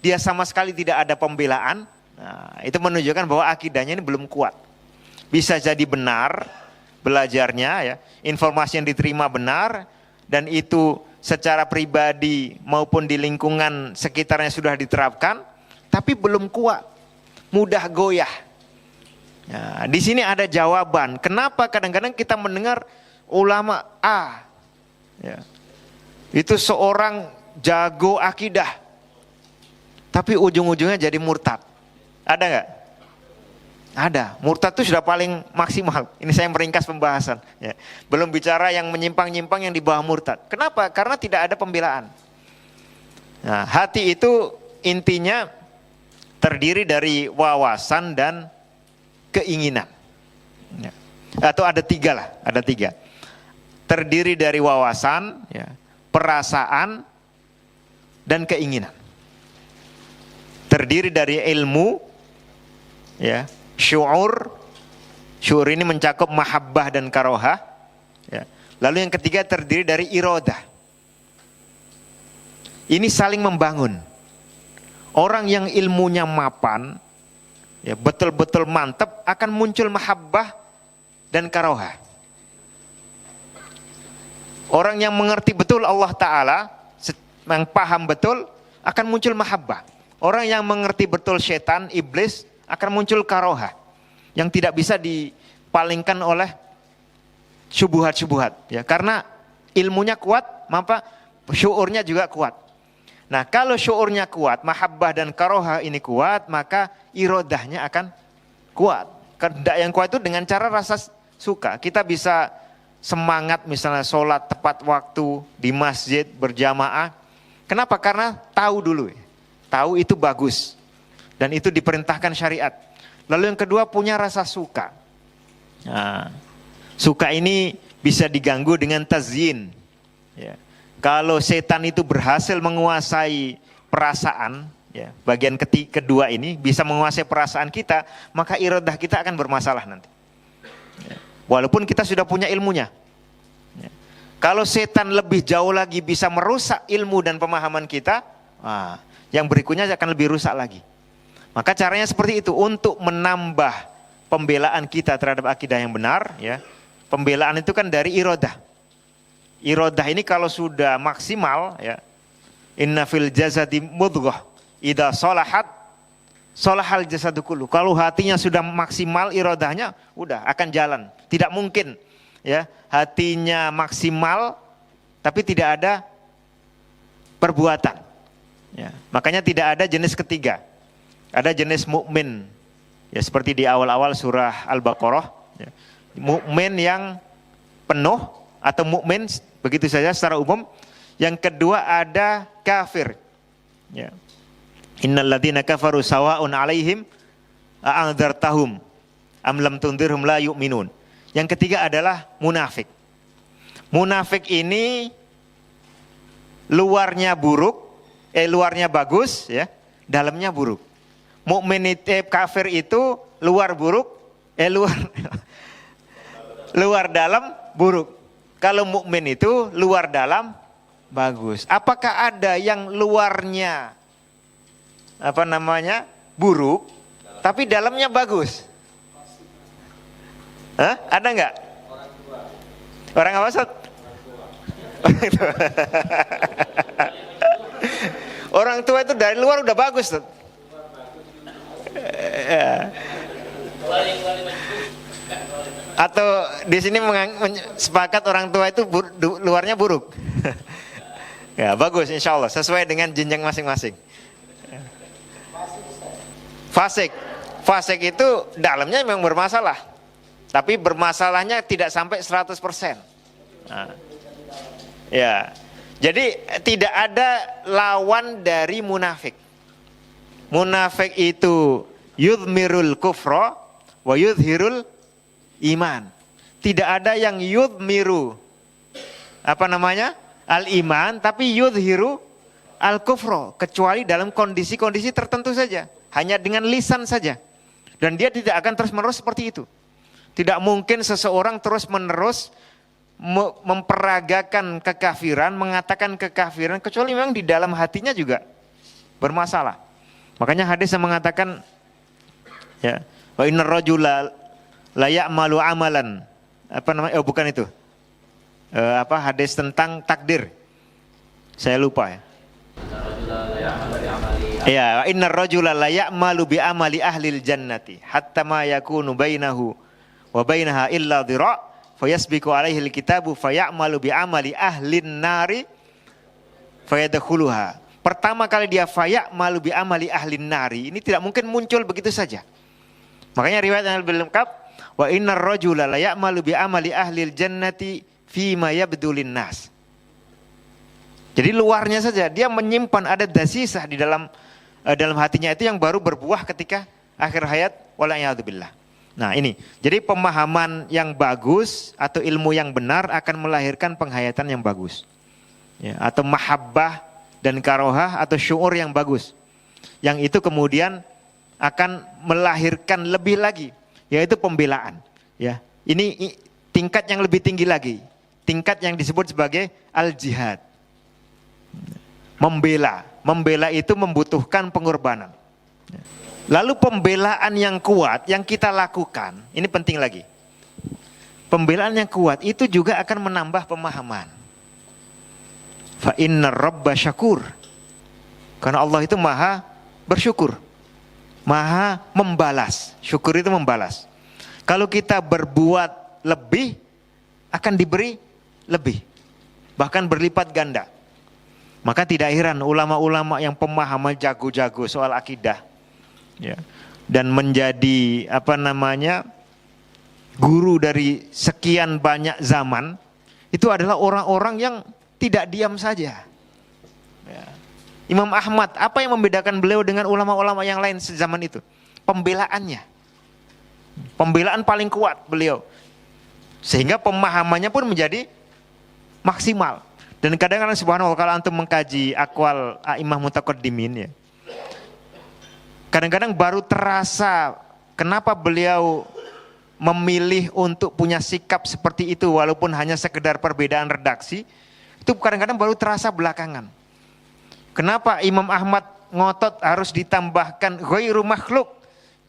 dia sama sekali tidak ada pembelaan. Nah, itu menunjukkan bahwa akidahnya ini belum kuat. Bisa jadi benar belajarnya, ya, informasi yang diterima benar, dan itu secara pribadi maupun di lingkungan sekitarnya sudah diterapkan, tapi belum kuat, mudah goyah. Nah, di sini ada jawaban. Kenapa kadang-kadang kita mendengar ulama A, ya, itu seorang jago akidah, tapi ujung-ujungnya jadi murtad. Ada nggak? Ada. Murtad itu sudah paling maksimal. Ini saya meringkas pembahasan. Ya. Belum bicara yang menyimpang-nyimpang yang di bawah murtad. Kenapa? Karena tidak ada pembelaan. Nah, hati itu intinya terdiri dari wawasan dan keinginan. Ya. Atau ada tiga lah. Ada tiga. Terdiri dari wawasan, ya, perasaan, dan keinginan. Terdiri dari ilmu, ya, syu'ur ini mencakup mahabbah dan karohah, ya. Lalu yang ketiga terdiri dari iradah. Ini saling membangun. Orang yang ilmunya mapan, ya, betul-betul mantap, akan muncul mahabbah dan karohah. Orang yang mengerti betul Allah Ta'ala, yang paham betul, akan muncul mahabbah. Orang yang mengerti betul setan, iblis, akan muncul karohah yang tidak bisa dipalingkan oleh syubhat-syubhat, ya, karena ilmunya kuat, maka syuurnya juga kuat. Nah, kalau syuurnya kuat, mahabbah dan karohah ini kuat, maka irodahnya akan kuat. Kehendak yang kuat itu dengan cara rasa suka. Kita bisa semangat misalnya sholat tepat waktu di masjid berjamaah. Kenapa? Karena tahu dulu, tahu itu bagus. dan itu diperintahkan syariat. Lalu yang kedua punya rasa suka. Nah, suka ini bisa diganggu dengan tazyin. Ya. Kalau setan itu berhasil menguasai perasaan, ya, bagian kedua ini bisa menguasai perasaan kita, maka iradah kita akan bermasalah nanti. Ya. Walaupun kita sudah punya ilmunya. Ya. Kalau setan lebih jauh lagi bisa merusak ilmu dan pemahaman kita, yang berikutnya akan lebih rusak lagi. Maka caranya seperti itu untuk menambah pembelaan kita terhadap akidah yang benar. Ya. Pembelaan itu kan dari iradah. Iradah ini kalau sudah maksimal, ya, inna fil jasadi mudghah idza salahat salahal jasadu kullu. Kalau hatinya sudah maksimal iradahnya, udah akan jalan. Tidak mungkin, ya, hatinya maksimal tapi tidak ada perbuatan. Ya, makanya tidak ada jenis ketiga. Ada jenis mukmin. Ya, seperti di awal-awal surah Al-Baqarah, ya. Mukmin yang penuh atau mukmin begitu saja secara umum. Yang kedua ada kafir. Ya. Innal ladzina kafaru sawa'un 'alaihim a'andzartahum am lam tundirhum la yu'minun. Yang ketiga adalah munafik. Munafik ini luarnya luarnya bagus, ya, dalamnya buruk. Mukmin kafir itu luar buruk, luar dalam buruk. Kalau mukmin itu luar dalam bagus. Apakah ada yang luarnya buruk, tapi dalamnya bagus? Hah? Ada nggak? Orang apa, Ustaz? Orang tua itu dari luar udah bagus, Ustaz. Atau di sini sepakat orang tua itu luarnya buruk. Ya, bagus insya Allah sesuai dengan jenjang masing-masing. Fasik itu dalamnya memang bermasalah, tapi bermasalahnya tidak sampai 100%. Nah, ya, jadi tidak ada lawan dari munafik. Munafik itu yudmirul kufra wa yudhirul iman. Tidak ada yang yudmiru al-iman tapi yudhiru al-kufra, kecuali dalam kondisi-kondisi tertentu saja, hanya dengan lisan saja. Dan dia tidak akan terus-menerus seperti itu. Tidak mungkin seseorang terus-menerus memperagakan kekafiran, mengatakan kekafiran, kecuali memang di dalam hatinya juga bermasalah. Makanya hadis yang mengatakan, ya, wa innar rajula la ya'malu amalan, bukan itu. Hadis tentang takdir. Saya lupa, ya. Ya, innar rajula la ya'malu bi amali ahlil jannati hatta ma yakunu bainahu wa bainaha illa dhira' fayasbiqu alaihi alkitabu fayamalu bi amali ahlin nari fayadkhuluha. Pertama kali dia fayamalu bi amali ahlin nari, ini tidak mungkin muncul begitu saja. Makanya riwayat yang lebih lengkap, wa innar rajula la ya'malu bi amali ahlil jannati fi ma yabdulin nas. Jadi luarnya saja dia menyimpan ada dasisah di dalam hatinya itu yang baru berbuah ketika akhir hayat, wala'iyadzubillah. Nah ini, jadi pemahaman yang bagus atau ilmu yang benar akan melahirkan penghayatan yang bagus, ya, atau mahabbah dan karohah atau syuur yang bagus, yang itu kemudian akan melahirkan lebih lagi, yaitu pembelaan. Ya, ini tingkat yang lebih tinggi lagi, tingkat yang disebut sebagai al-jihad. Membela itu membutuhkan pengorbanan. Lalu pembelaan yang kuat yang kita lakukan, ini penting lagi. Pembelaan yang kuat itu juga akan menambah pemahaman. Fa innar rabba syakur. Karena Allah itu maha bersyukur, maha membalas. Syukur itu membalas. Kalau kita berbuat lebih, akan diberi lebih, bahkan berlipat ganda. Maka tidak heran ulama-ulama yang pemahaman jago-jago soal akidah, ya, dan menjadi guru dari sekian banyak zaman, itu adalah orang-orang yang tidak diam saja, ya. Imam Ahmad, apa yang membedakan beliau dengan ulama-ulama yang lain sezaman itu? Pembelaannya. Pembelaan paling kuat beliau. Sehingga pemahamannya pun menjadi maksimal. Dan kadang-kadang subhanallah kalau antum mengkaji akwal a'imah mutaqaddimin ya. Kadang-kadang baru terasa kenapa beliau memilih untuk punya sikap seperti itu walaupun hanya sekedar perbedaan redaksi. Itu kadang-kadang baru terasa belakangan. Kenapa Imam Ahmad ngotot harus ditambahkan ghairu makhluk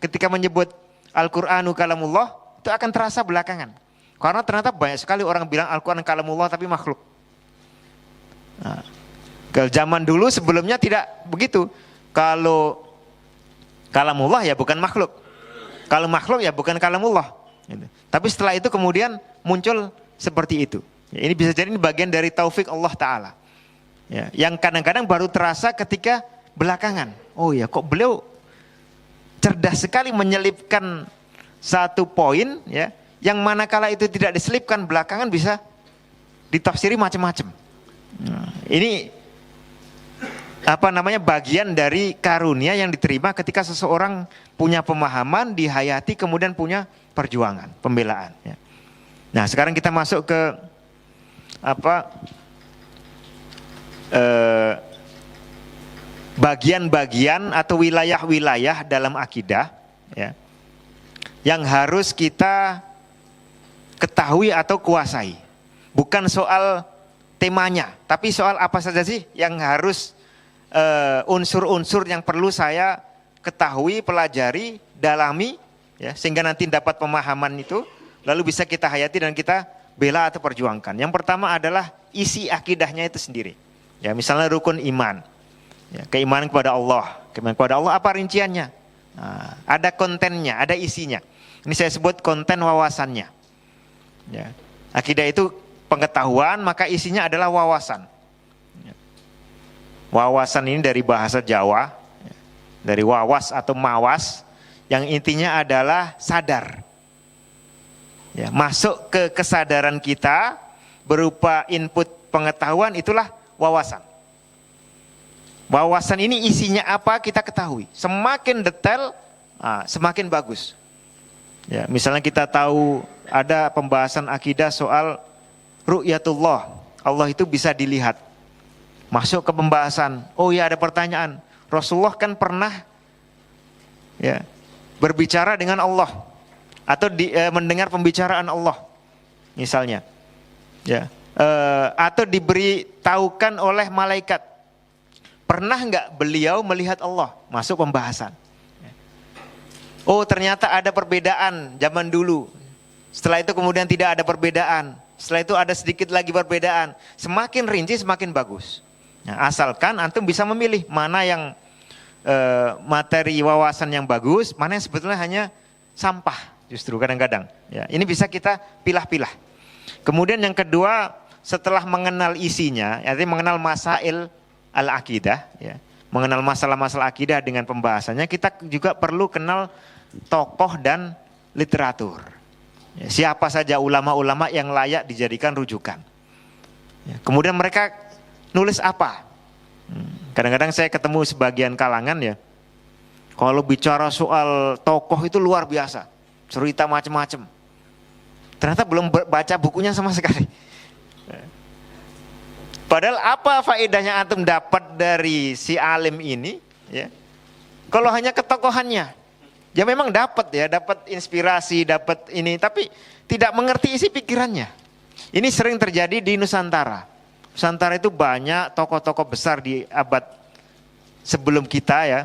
ketika menyebut Al-Qur'anu kalamullah, itu akan terasa belakangan. Karena ternyata banyak sekali orang bilang Al-Qur'an kalamullah tapi makhluk. Nah, ke zaman dulu sebelumnya tidak begitu. Kalau kalamullah ya bukan makhluk. Kalau makhluk ya bukan kalamullah. Gitu. Tapi setelah itu kemudian muncul seperti itu. Ya, ini bisa jadi ini bagian dari taufik Allah Ta'ala. Ya, yang kadang-kadang baru terasa ketika belakangan. Oh ya, kok beliau cerdas sekali menyelipkan satu poin ya, yang manakala itu tidak diselipkan belakangan bisa ditafsiri macam-macam. Nah, ini bagian dari karunia yang diterima ketika seseorang punya pemahaman, dihayati, kemudian punya perjuangan, pembelaan. Ya. Nah, sekarang kita masuk ke bagian-bagian atau wilayah-wilayah dalam akidah ya, yang harus kita ketahui atau kuasai. Bukan soal temanya, tapi soal apa saja sih yang harus unsur-unsur yang perlu saya ketahui, pelajari, dalami ya, sehingga nanti dapat pemahaman itu lalu bisa kita hayati dan kita bela atau perjuangkan. Yang pertama adalah isi akidahnya itu sendiri. Ya, misalnya rukun iman. Ya, keimanan kepada Allah. Keimanan kepada Allah apa rinciannya? Nah, ada kontennya, ada isinya. Ini saya sebut konten wawasannya. Ya. Akidah itu pengetahuan, maka isinya adalah wawasan. Ya. Wawasan ini dari bahasa Jawa, ya, dari wawas atau mawas, yang intinya adalah sadar. Ya, masuk ke kesadaran kita berupa input pengetahuan, itulah wawasan. Wawasan ini isinya apa kita ketahui. Semakin detail, semakin bagus. Ya, misalnya kita tahu ada pembahasan akidah soal ru'yatullah. Allah itu bisa dilihat. Masuk ke pembahasan. Oh ya, ada pertanyaan. Rasulullah kan pernah ya berbicara dengan Allah atau mendengar pembicaraan Allah. Misalnya. Ya. Atau diberitahukan oleh malaikat, pernah nggak beliau melihat Allah? Masuk pembahasan. Oh ternyata ada perbedaan zaman dulu. Setelah itu kemudian tidak ada perbedaan. Setelah itu ada sedikit lagi perbedaan. Semakin rinci semakin bagus. Nah, asalkan antum bisa memilih mana yang materi wawasan yang bagus, mana yang sebetulnya hanya sampah. Justru kadang-kadang. Ya, ini bisa kita pilah-pilah. Kemudian yang kedua, setelah mengenal isinya, artinya mengenal masail al-akidah, ya, mengenal masalah-masalah akidah dengan pembahasannya, kita juga perlu kenal tokoh dan literatur. Ya, siapa saja ulama-ulama yang layak dijadikan rujukan. Ya, kemudian mereka nulis apa? Kadang-kadang saya ketemu sebagian kalangan ya, kalau bicara soal tokoh itu luar biasa, cerita macam-macam. Ternyata belum baca bukunya sama sekali. Padahal apa faedahnya antum dapat dari si alim ini? Ya, kalau hanya ketokohannya, ya memang dapat ya, dapat inspirasi, dapat ini, tapi tidak mengerti isi pikirannya. Ini sering terjadi di Nusantara. Nusantara itu banyak tokoh-tokoh besar di abad sebelum kita ya,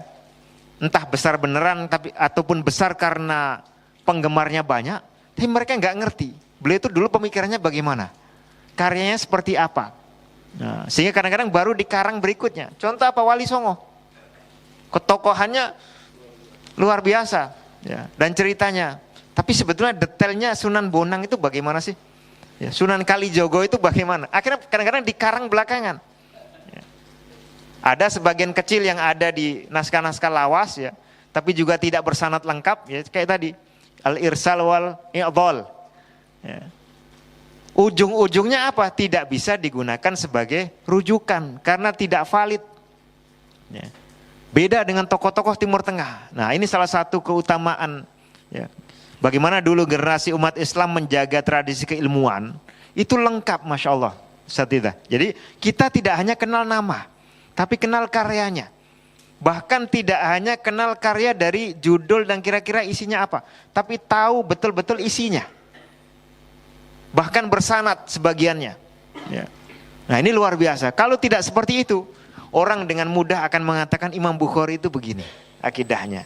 entah besar beneran tapi ataupun besar karena penggemarnya banyak, tapi mereka nggak ngerti. Beliau itu dulu pemikirannya bagaimana, karyanya seperti apa. Nah, sehingga kadang-kadang baru dikarang berikutnya. Contoh apa? Wali Songo, ketokohannya luar biasa ya, dan ceritanya. Tapi sebetulnya detailnya Sunan Bonang itu bagaimana sih? Ya, Sunan Kalijogo itu bagaimana? Akhirnya kadang-kadang dikarang belakangan. Ya. Ada sebagian kecil yang ada di naskah-naskah lawas ya, tapi juga tidak bersanad lengkap ya, kayak tadi Al-Irsal wal I'dhal. Ya. Ujung-ujungnya apa? Tidak bisa digunakan sebagai rujukan karena tidak valid. Ya. Beda dengan tokoh-tokoh Timur Tengah. Nah, ini salah satu keutamaan. Ya. Bagaimana dulu generasi umat Islam menjaga tradisi keilmuan, itu lengkap, Masya Allah. Jadi kita tidak hanya kenal nama, tapi kenal karyanya. Bahkan tidak hanya kenal karya dari judul dan kira-kira isinya apa, tapi tahu betul-betul isinya. Bahkan bersanad sebagiannya. Ya. Nah, ini luar biasa. Kalau tidak seperti itu, orang dengan mudah akan mengatakan Imam Bukhari itu begini akidahnya.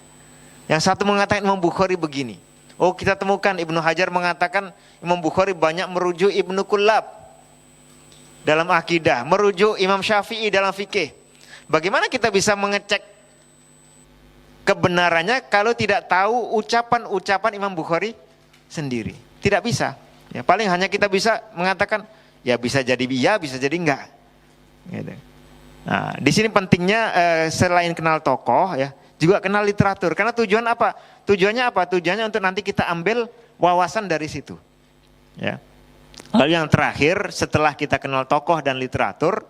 Yang satu mengatakan Imam Bukhari begini. Oh, kita temukan Ibnu Hajar mengatakan Imam Bukhari banyak merujuk Ibnu Kullab dalam akidah, merujuk Imam Syafi'i dalam fikih. Bagaimana kita bisa mengecek kebenarannya kalau tidak tahu ucapan-ucapan Imam Bukhari sendiri? Tidak bisa. Ya, paling hanya kita bisa mengatakan ya bisa jadi iya, bisa jadi enggak. Gitu. Nah, di sini pentingnya selain kenal tokoh ya, juga kenal literatur. Karena tujuan apa? Tujuannya apa? Tujuannya untuk nanti kita ambil wawasan dari situ. Ya. Lalu yang terakhir, setelah kita kenal tokoh dan literatur,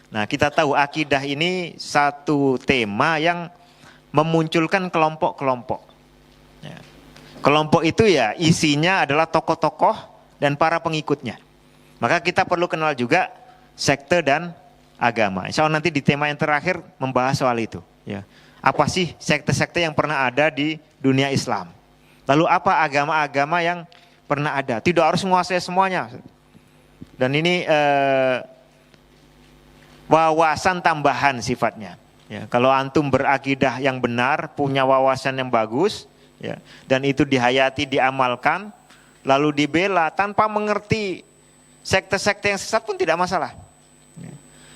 nah kita tahu akidah ini satu tema yang memunculkan kelompok-kelompok. Ya. Kelompok itu ya isinya adalah tokoh-tokoh dan para pengikutnya. Maka kita perlu kenal juga sekte dan agama. Insya Allah nanti di tema yang terakhir membahas soal itu. Ya. Apa sih sekte-sekte yang pernah ada di dunia Islam? Lalu apa agama-agama yang pernah ada? Tidak harus menguasai semuanya. Dan ini wawasan tambahan sifatnya. Ya, kalau antum berakidah yang benar, punya wawasan yang bagus, ya, dan itu dihayati, diamalkan, lalu dibela tanpa mengerti sekte-sekte yang sesat pun tidak masalah. Ya.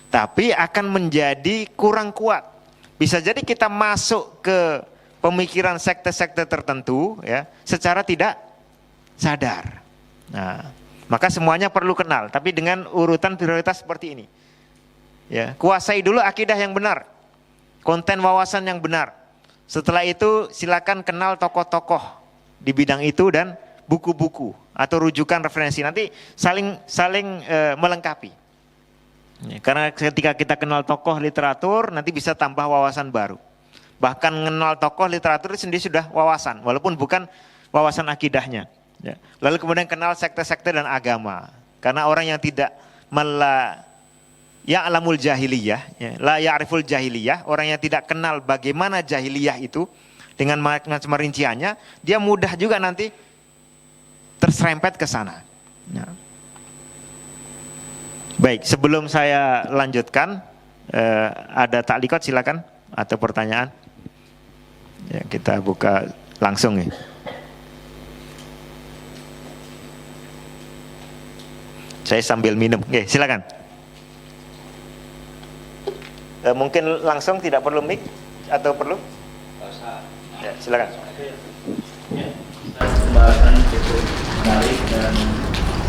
Tapi akan menjadi kurang kuat. Bisa jadi kita masuk ke pemikiran sekte-sekte tertentu, ya, secara tidak sadar. Nah, maka semuanya perlu kenal, tapi dengan urutan prioritas seperti ini. Ya, kuasai dulu akidah yang benar, konten wawasan yang benar. Setelah itu silakan kenal tokoh-tokoh di bidang itu dan buku-buku atau rujukan referensi. Nanti saling melengkapi. Ya, karena ketika kita kenal tokoh literatur, nanti bisa tambah wawasan baru. Bahkan mengenal tokoh literatur sendiri sudah wawasan, walaupun bukan wawasan akidahnya. Ya. Lalu kemudian kenal sekte-sekte dan agama. Karena orang yang tidak ya'lamul jahiliyah, ya, la ya'riful jahiliyah, orang yang tidak kenal bagaimana jahiliyah itu dengan macam rinciannya, dia mudah juga nanti terserempet ke sana. Ya. Baik, sebelum saya lanjutkan, ada taklikat silakan atau pertanyaan. Ya, kita buka langsung ya. Saya sambil minum. Oke, silakan. Mungkin langsung tidak perlu mic atau perlu? Ya, silakan. Ya, pembahasan cukup menarik dan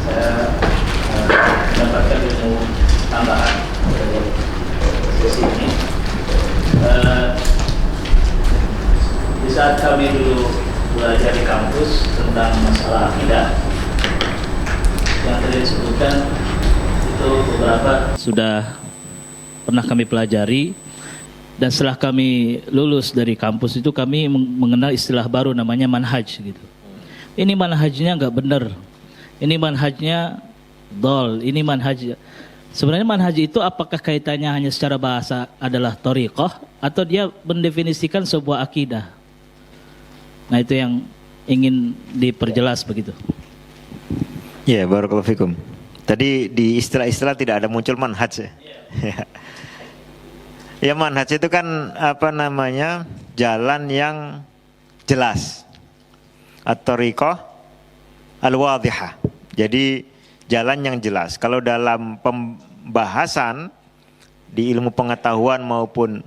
saya mendapatkan ilmu tambahan dari sesi ini. Di saat kami dulu belajar di kampus tentang masalah akidah, yang tadi disebutkan itu beberapa sudah pernah kami pelajari, dan setelah kami lulus dari kampus itu kami mengenal istilah baru namanya manhaj gitu. Ini manhajnya nggak benar, ini manhajnya dol, ini manhaj. Sebenarnya manhaj itu apakah kaitannya hanya secara bahasa adalah thariqah atau dia mendefinisikan sebuah akidah? Nah, itu yang ingin diperjelas begitu. Ya, barakallahu fikum. Tadi di istilah-istilah tidak ada muncul manhaj ya. Ya, manhaj itu kan apa namanya? Jalan yang jelas. At-thariqah al-wadhihah. Jadi jalan yang jelas. Kalau dalam pembahasan di ilmu pengetahuan maupun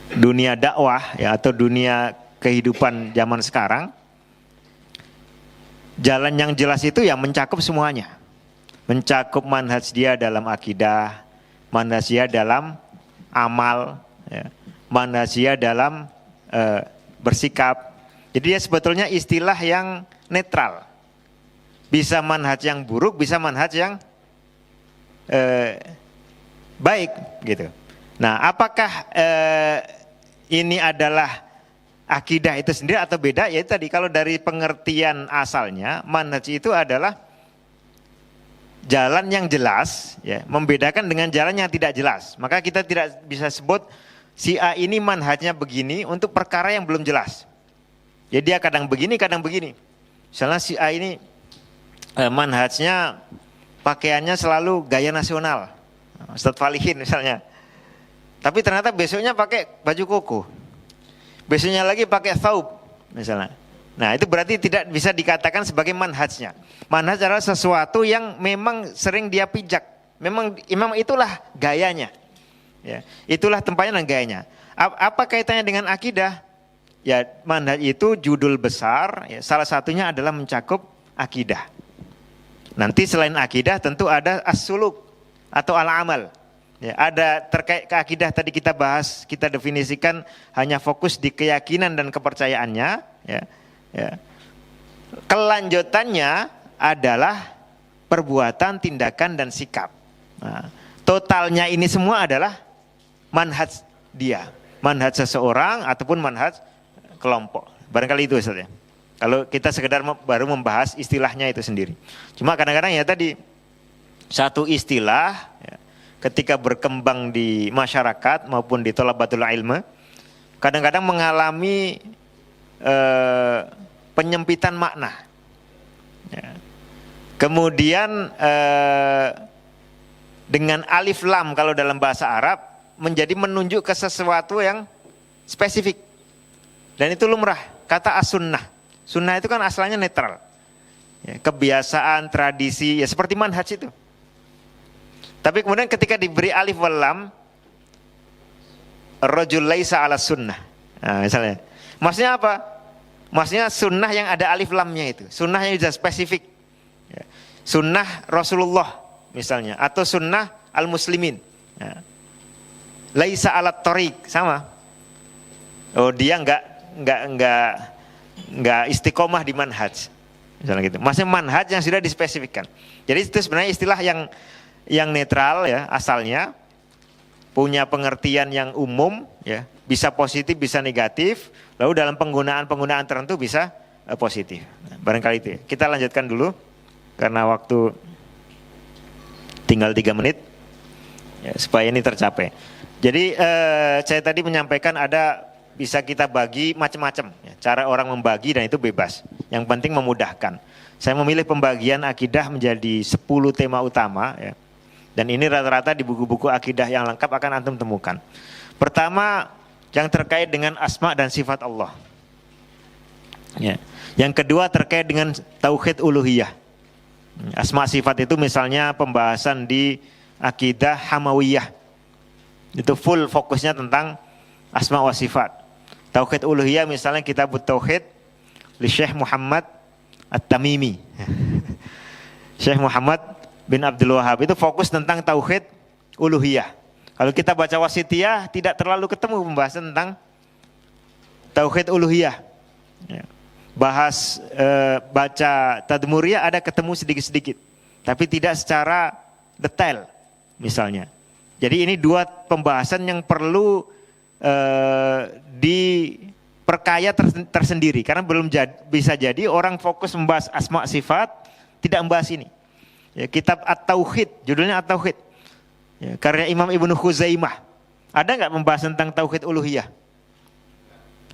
dunia dakwah ya, atau dunia kehidupan zaman sekarang, jalan yang jelas itu ya mencakup semuanya. Mencakup manhaj dia dalam akidah, manhaj dia dalam amal, ya, manhaj dia dalam bersikap. Jadi dia sebetulnya istilah yang netral. Bisa manhaj yang buruk, bisa manhaj yang baik gitu. Nah, apakah ini adalah akidah itu sendiri atau beda? Ya tadi kalau dari pengertian asalnya manhaj itu adalah jalan yang jelas, ya, membedakan dengan jalan yang tidak jelas. Maka kita tidak bisa sebut si A ini manhajnya begini untuk perkara yang belum jelas. Jadi dia kadang begini, kadang begini. Misalnya si A ini manhajnya pakaiannya selalu gaya nasional, Ustadz Falihin misalnya. Tapi ternyata besoknya pakai baju koko, besoknya lagi pakai thawb misalnya. Nah itu berarti tidak bisa dikatakan sebagai manhajnya. Manhaj adalah sesuatu yang memang sering dia pijak. Memang itulah gayanya. Ya, itulah tempatnya dan gayanya. Apa kaitannya dengan akidah? Ya manhaj itu judul besar. Ya, salah satunya adalah mencakup akidah. Nanti selain akidah tentu ada as-suluk atau al-amal. Ya, ada terkait ke akidah tadi kita bahas, kita definisikan hanya fokus di keyakinan dan kepercayaannya. Ya. Ya. Kelanjutannya adalah perbuatan, tindakan dan sikap. Nah, totalnya ini semua adalah manhaj dia, manhaj seseorang ataupun manhaj kelompok. Barangkali itu Ustaz ya. Kalau kita sekedar baru membahas istilahnya itu sendiri. Cuma kadang-kadang ya tadi satu istilah ya, ketika berkembang di masyarakat maupun di thalabatul ilmu kadang-kadang mengalami penyempitan makna. Ya. Kemudian dengan alif lam kalau dalam bahasa Arab menjadi menunjuk ke sesuatu yang spesifik. Dan itu lumrah. Kata as-sunnah. Sunnah itu kan asalnya netral. Ya, kebiasaan, tradisi, ya seperti manhaj itu. Tapi kemudian ketika diberi alif wal lam, rajul laisa ala sunnah. Nah, misalnya. Maksudnya apa? Maksudnya sunnah yang ada alif lamnya itu. Sunnah yang sudah spesifik. Ya. Sunnah Rasulullah misalnya. Atau sunnah al-muslimin. Ya. Laisa ala tariq. Sama. Oh dia enggak istiqomah di manhaj. Misalnya gitu. Maksudnya manhaj yang sudah dispesifikkan. Jadi itu sebenarnya istilah yang netral ya asalnya. Punya pengertian yang umum ya, bisa positif bisa negatif, lalu dalam penggunaan tertentu bisa positif. Nah, barangkali itu ya. Kita lanjutkan dulu karena waktu tinggal 3 menit ya, supaya ini tercapai. Jadi saya tadi menyampaikan ada bisa kita bagi macam-macam ya, cara orang membagi dan itu bebas. Yang penting memudahkan. Saya memilih pembagian akidah menjadi 10 tema utama ya. Dan ini rata-rata di buku-buku akidah yang lengkap akan antum temukan. Pertama, yang terkait dengan asma dan sifat Allah. Ya. Yang kedua terkait dengan tauhid uluhiyah. Asma sifat itu misalnya pembahasan di akidah Hamawiyah. Itu full fokusnya tentang asma wa sifat. Tauhid uluhiyah misalnya kitab Tauhid li Syekh Muhammad At-Tamimi. Syekh Muhammad bin Abdul Wahab itu fokus tentang tauhid uluhiyah. Kalau kita baca Wasitiyah tidak terlalu ketemu pembahasan tentang tauhid uluhiyah. Ya. Bahas baca Tadmuriyah ada ketemu sedikit-sedikit, tapi tidak secara detail misalnya. Jadi ini 2 pembahasan yang perlu diperkaya tersendiri karena belum bisa jadi orang fokus membahas asma sifat tidak membahas ini. Ya, kitab At-Tauhid, judulnya At-Tauhid. Ya, karya Imam Ibnu Khuzaimah. Ada nggak membahas tentang tauhid uluhiyah?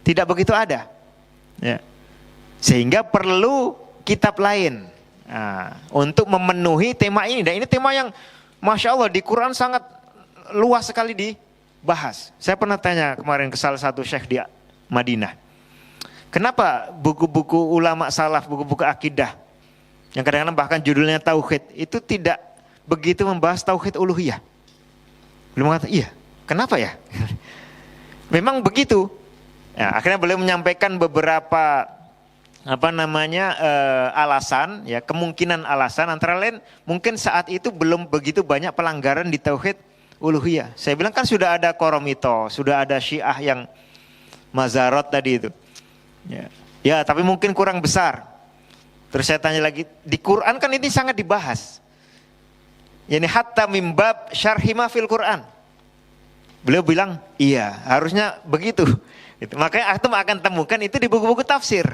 Tidak begitu ada. Ya. Sehingga perlu kitab lain untuk memenuhi tema ini. Dan ini tema yang Masya Allah di Quran sangat luas sekali dibahas. Saya pernah tanya kemarin ke salah satu syekh di Madinah. Kenapa buku-buku ulama salaf, buku-buku akidah yang kadang-kadang bahkan judulnya tauhid itu tidak begitu membahas tauhid uluhiyah? Belum mengatakan, iya, kenapa ya? Memang begitu. Ya, akhirnya beliau menyampaikan beberapa alasan, ya kemungkinan alasan antara lain mungkin saat itu belum begitu banyak pelanggaran di tauhid uluhiyah. Saya bilang kan sudah ada Koromito, sudah ada Syiah yang Mazarot tadi itu. Ya, tapi mungkin kurang besar. Terus saya tanya lagi, di Quran kan ini sangat dibahas. Yani hatta mimbab syarhima fil Quran. Beliau bilang, iya, harusnya begitu. Makanya antum akan temukan itu di buku-buku tafsir.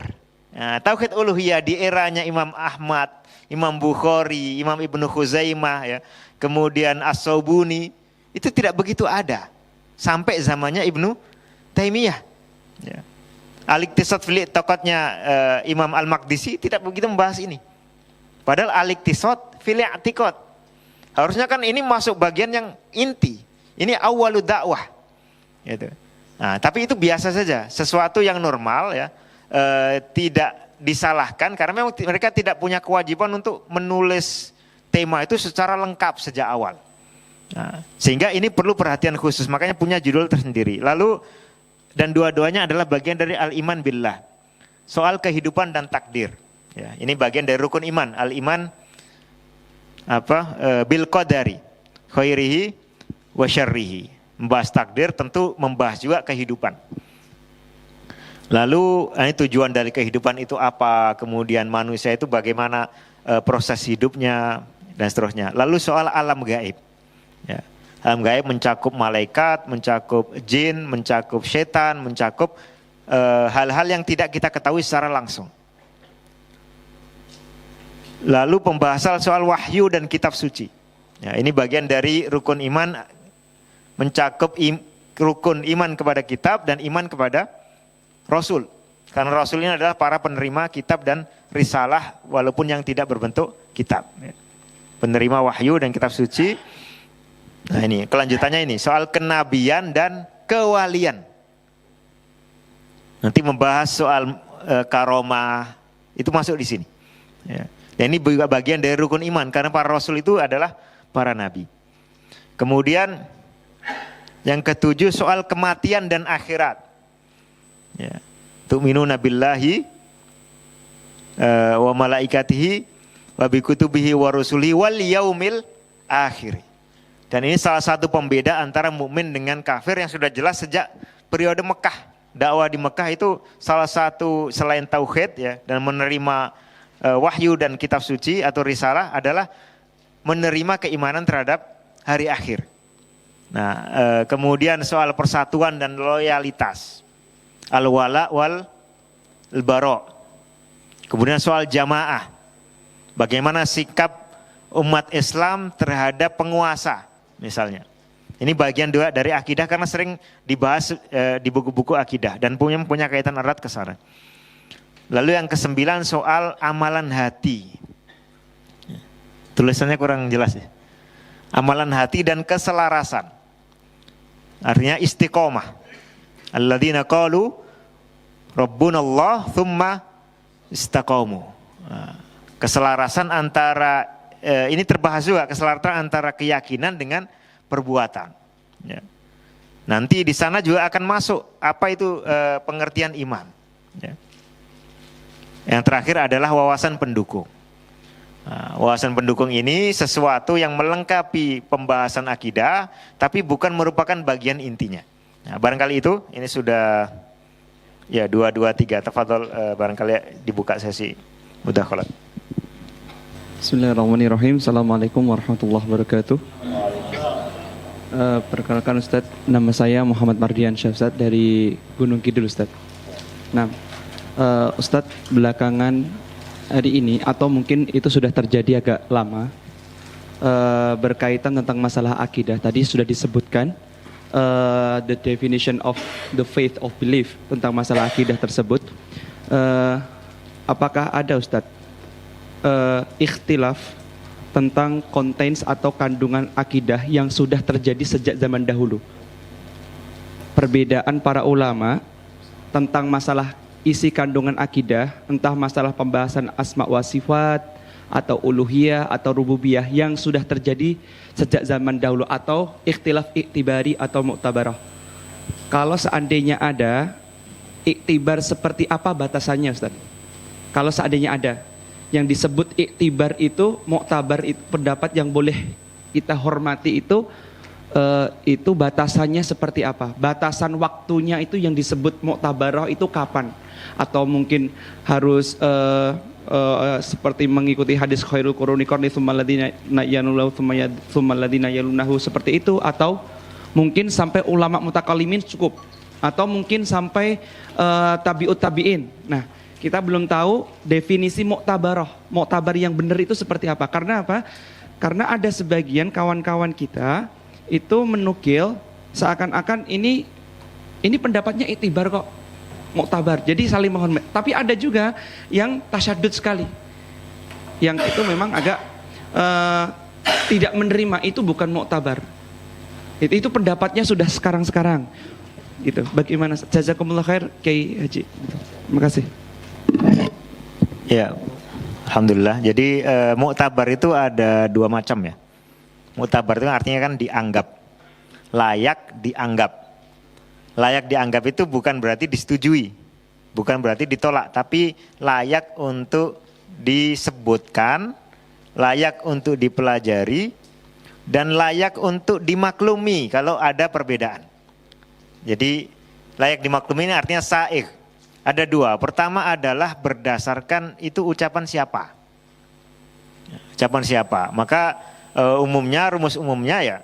Nah, tauhid uluhiyah di eranya Imam Ahmad, Imam Bukhari, Imam Ibnu Khuzaimah, ya, kemudian As-Saubuni, itu tidak begitu ada sampai zamannya Ibnu Taimiyah. Ya. Al-Iqtisad fil I'tiqadnya Imam Al-Maqdisi tidak begitu membahas ini. Padahal Al-Iqtisad fil I'tiqad harusnya kan ini masuk bagian yang inti. Ini awalud dakwah. Gitu. Nah, tapi itu biasa saja, sesuatu yang normal ya, tidak disalahkan karena memang mereka tidak punya kewajiban untuk menulis tema itu secara lengkap sejak awal. Nah, sehingga ini perlu perhatian khusus, makanya punya judul tersendiri. Lalu dan dua-duanya adalah bagian dari al-iman billah. Soal kehidupan dan takdir. Ya, ini bagian dari rukun iman, al-iman bil qadari khairihi wa syarrihi. Membahas takdir tentu membahas juga kehidupan. Lalu ini tujuan dari kehidupan itu apa? Kemudian manusia itu bagaimana proses hidupnya dan seterusnya. Lalu soal alam gaib. Ya. Alam gaib mencakup malaikat, mencakup jin, mencakup setan, mencakup hal-hal yang tidak kita ketahui secara langsung. Lalu pembahasan soal wahyu dan kitab suci. Ya, ini bagian dari rukun iman, mencakup rukun iman kepada kitab dan iman kepada Rasul. Karena Rasul ini adalah para penerima kitab dan risalah walaupun yang tidak berbentuk kitab. Penerima wahyu dan kitab suci. Nah ini kelanjutannya ini soal kenabian dan kewalian. Nanti membahas soal karomah itu masuk di sini. Ya. Dan ini juga bagian dari rukun iman karena para Rasul itu adalah para nabi. Kemudian yang ketujuh soal kematian dan akhirat. Ya. Tu'minuna billahi wa malaikatihi wa bikutubihi wa rusulihi wal yaumil akhir. Dan ini salah satu pembeda antara mukmin dengan kafir yang sudah jelas sejak periode Mekah. Dakwah di Mekah itu salah satu selain tauhid ya dan menerima wahyu dan kitab suci atau risalah adalah menerima keimanan terhadap hari akhir. Nah, kemudian soal persatuan dan loyalitas. Al-wala wal bara. Kemudian soal jamaah. Bagaimana sikap umat Islam terhadap penguasa misalnya. Ini bagian dua dari akidah karena sering dibahas di buku-buku akidah dan punya kaitan erat ke sana. Lalu yang kesembilan soal amalan hati. Tulisannya kurang jelas ya. Amalan hati dan keselarasan. Artinya istiqomah. Alladzina qalu Rabbunallah thumma istaqamu. Keselarasan antara ini terbahas juga keselarasan antara keyakinan dengan perbuatan. Ya. Nanti di sana juga akan masuk apa itu pengertian iman. Ya. Yang terakhir adalah wawasan pendukung. Nah, wawasan pendukung ini sesuatu yang melengkapi pembahasan akidah, tapi bukan merupakan bagian intinya. Nah, barangkali itu, ini sudah ya 2-2-3. Tafadhol barangkali dibuka sesi mudakhalat. Bismillahirrahmanirrahim. Assalamualaikum warahmatullahi wabarakatuh. Perkenalkan Ustadz, nama saya Muhammad Mardian Syafsat dari Gunung Kidul Ustadz. Nah, Ustadz belakangan hari ini atau mungkin itu sudah terjadi agak lama berkaitan tentang masalah akidah. Tadi sudah disebutkan the definition of the faith of belief tentang masalah akidah tersebut. Apakah ada Ustadz ikhtilaf tentang kontens atau kandungan akidah yang sudah terjadi sejak zaman dahulu? Perbedaan para ulama tentang masalah isi kandungan akidah, entah masalah pembahasan asma wa sifat atau uluhiyah atau rububiyah yang sudah terjadi sejak zaman dahulu, atau ikhtilaf iktibari atau mu'tabarah. Kalau seandainya ada, iktibar seperti apa batasannya Ustaz? Kalau seandainya ada yang disebut iktibar itu, mu'tabar itu pendapat yang boleh kita hormati itu batasannya seperti apa? Batasan waktunya itu yang disebut mu'tabarah itu kapan? Atau mungkin harus seperti mengikuti hadis khairul quruni qarni tsumma alladziina yalunahu tsumma alladziina yalunahu seperti itu, atau mungkin sampai ulama mutakallimin cukup, atau mungkin sampai tabiut tabiin. Nah, kita belum tahu definisi muktabar yang benar itu seperti apa. Karena apa? Karena ada sebagian kawan-kawan kita itu menukil seakan-akan ini pendapatnya iktibar kok, muktabar, jadi saling menghormati. Tapi ada juga yang tasyadud sekali, yang itu memang agak tidak menerima, itu bukan muktabar. Itu pendapatnya sudah sekarang-sekarang. Gitu. Bagaimana? Jazakumullah khair, Kiai Haji. Terima kasih. Ya, alhamdulillah. Jadi muktabar itu ada dua macam ya. Muktabar itu artinya kan dianggap, layak dianggap. Layak dianggap itu bukan berarti disetujui, bukan berarti ditolak, tapi layak untuk disebutkan, layak untuk dipelajari, dan layak untuk dimaklumi kalau ada perbedaan. Jadi layak dimaklumi ini artinya sahih. Ada dua. Pertama adalah berdasarkan itu ucapan siapa. Ucapan siapa. Maka rumus umumnya ya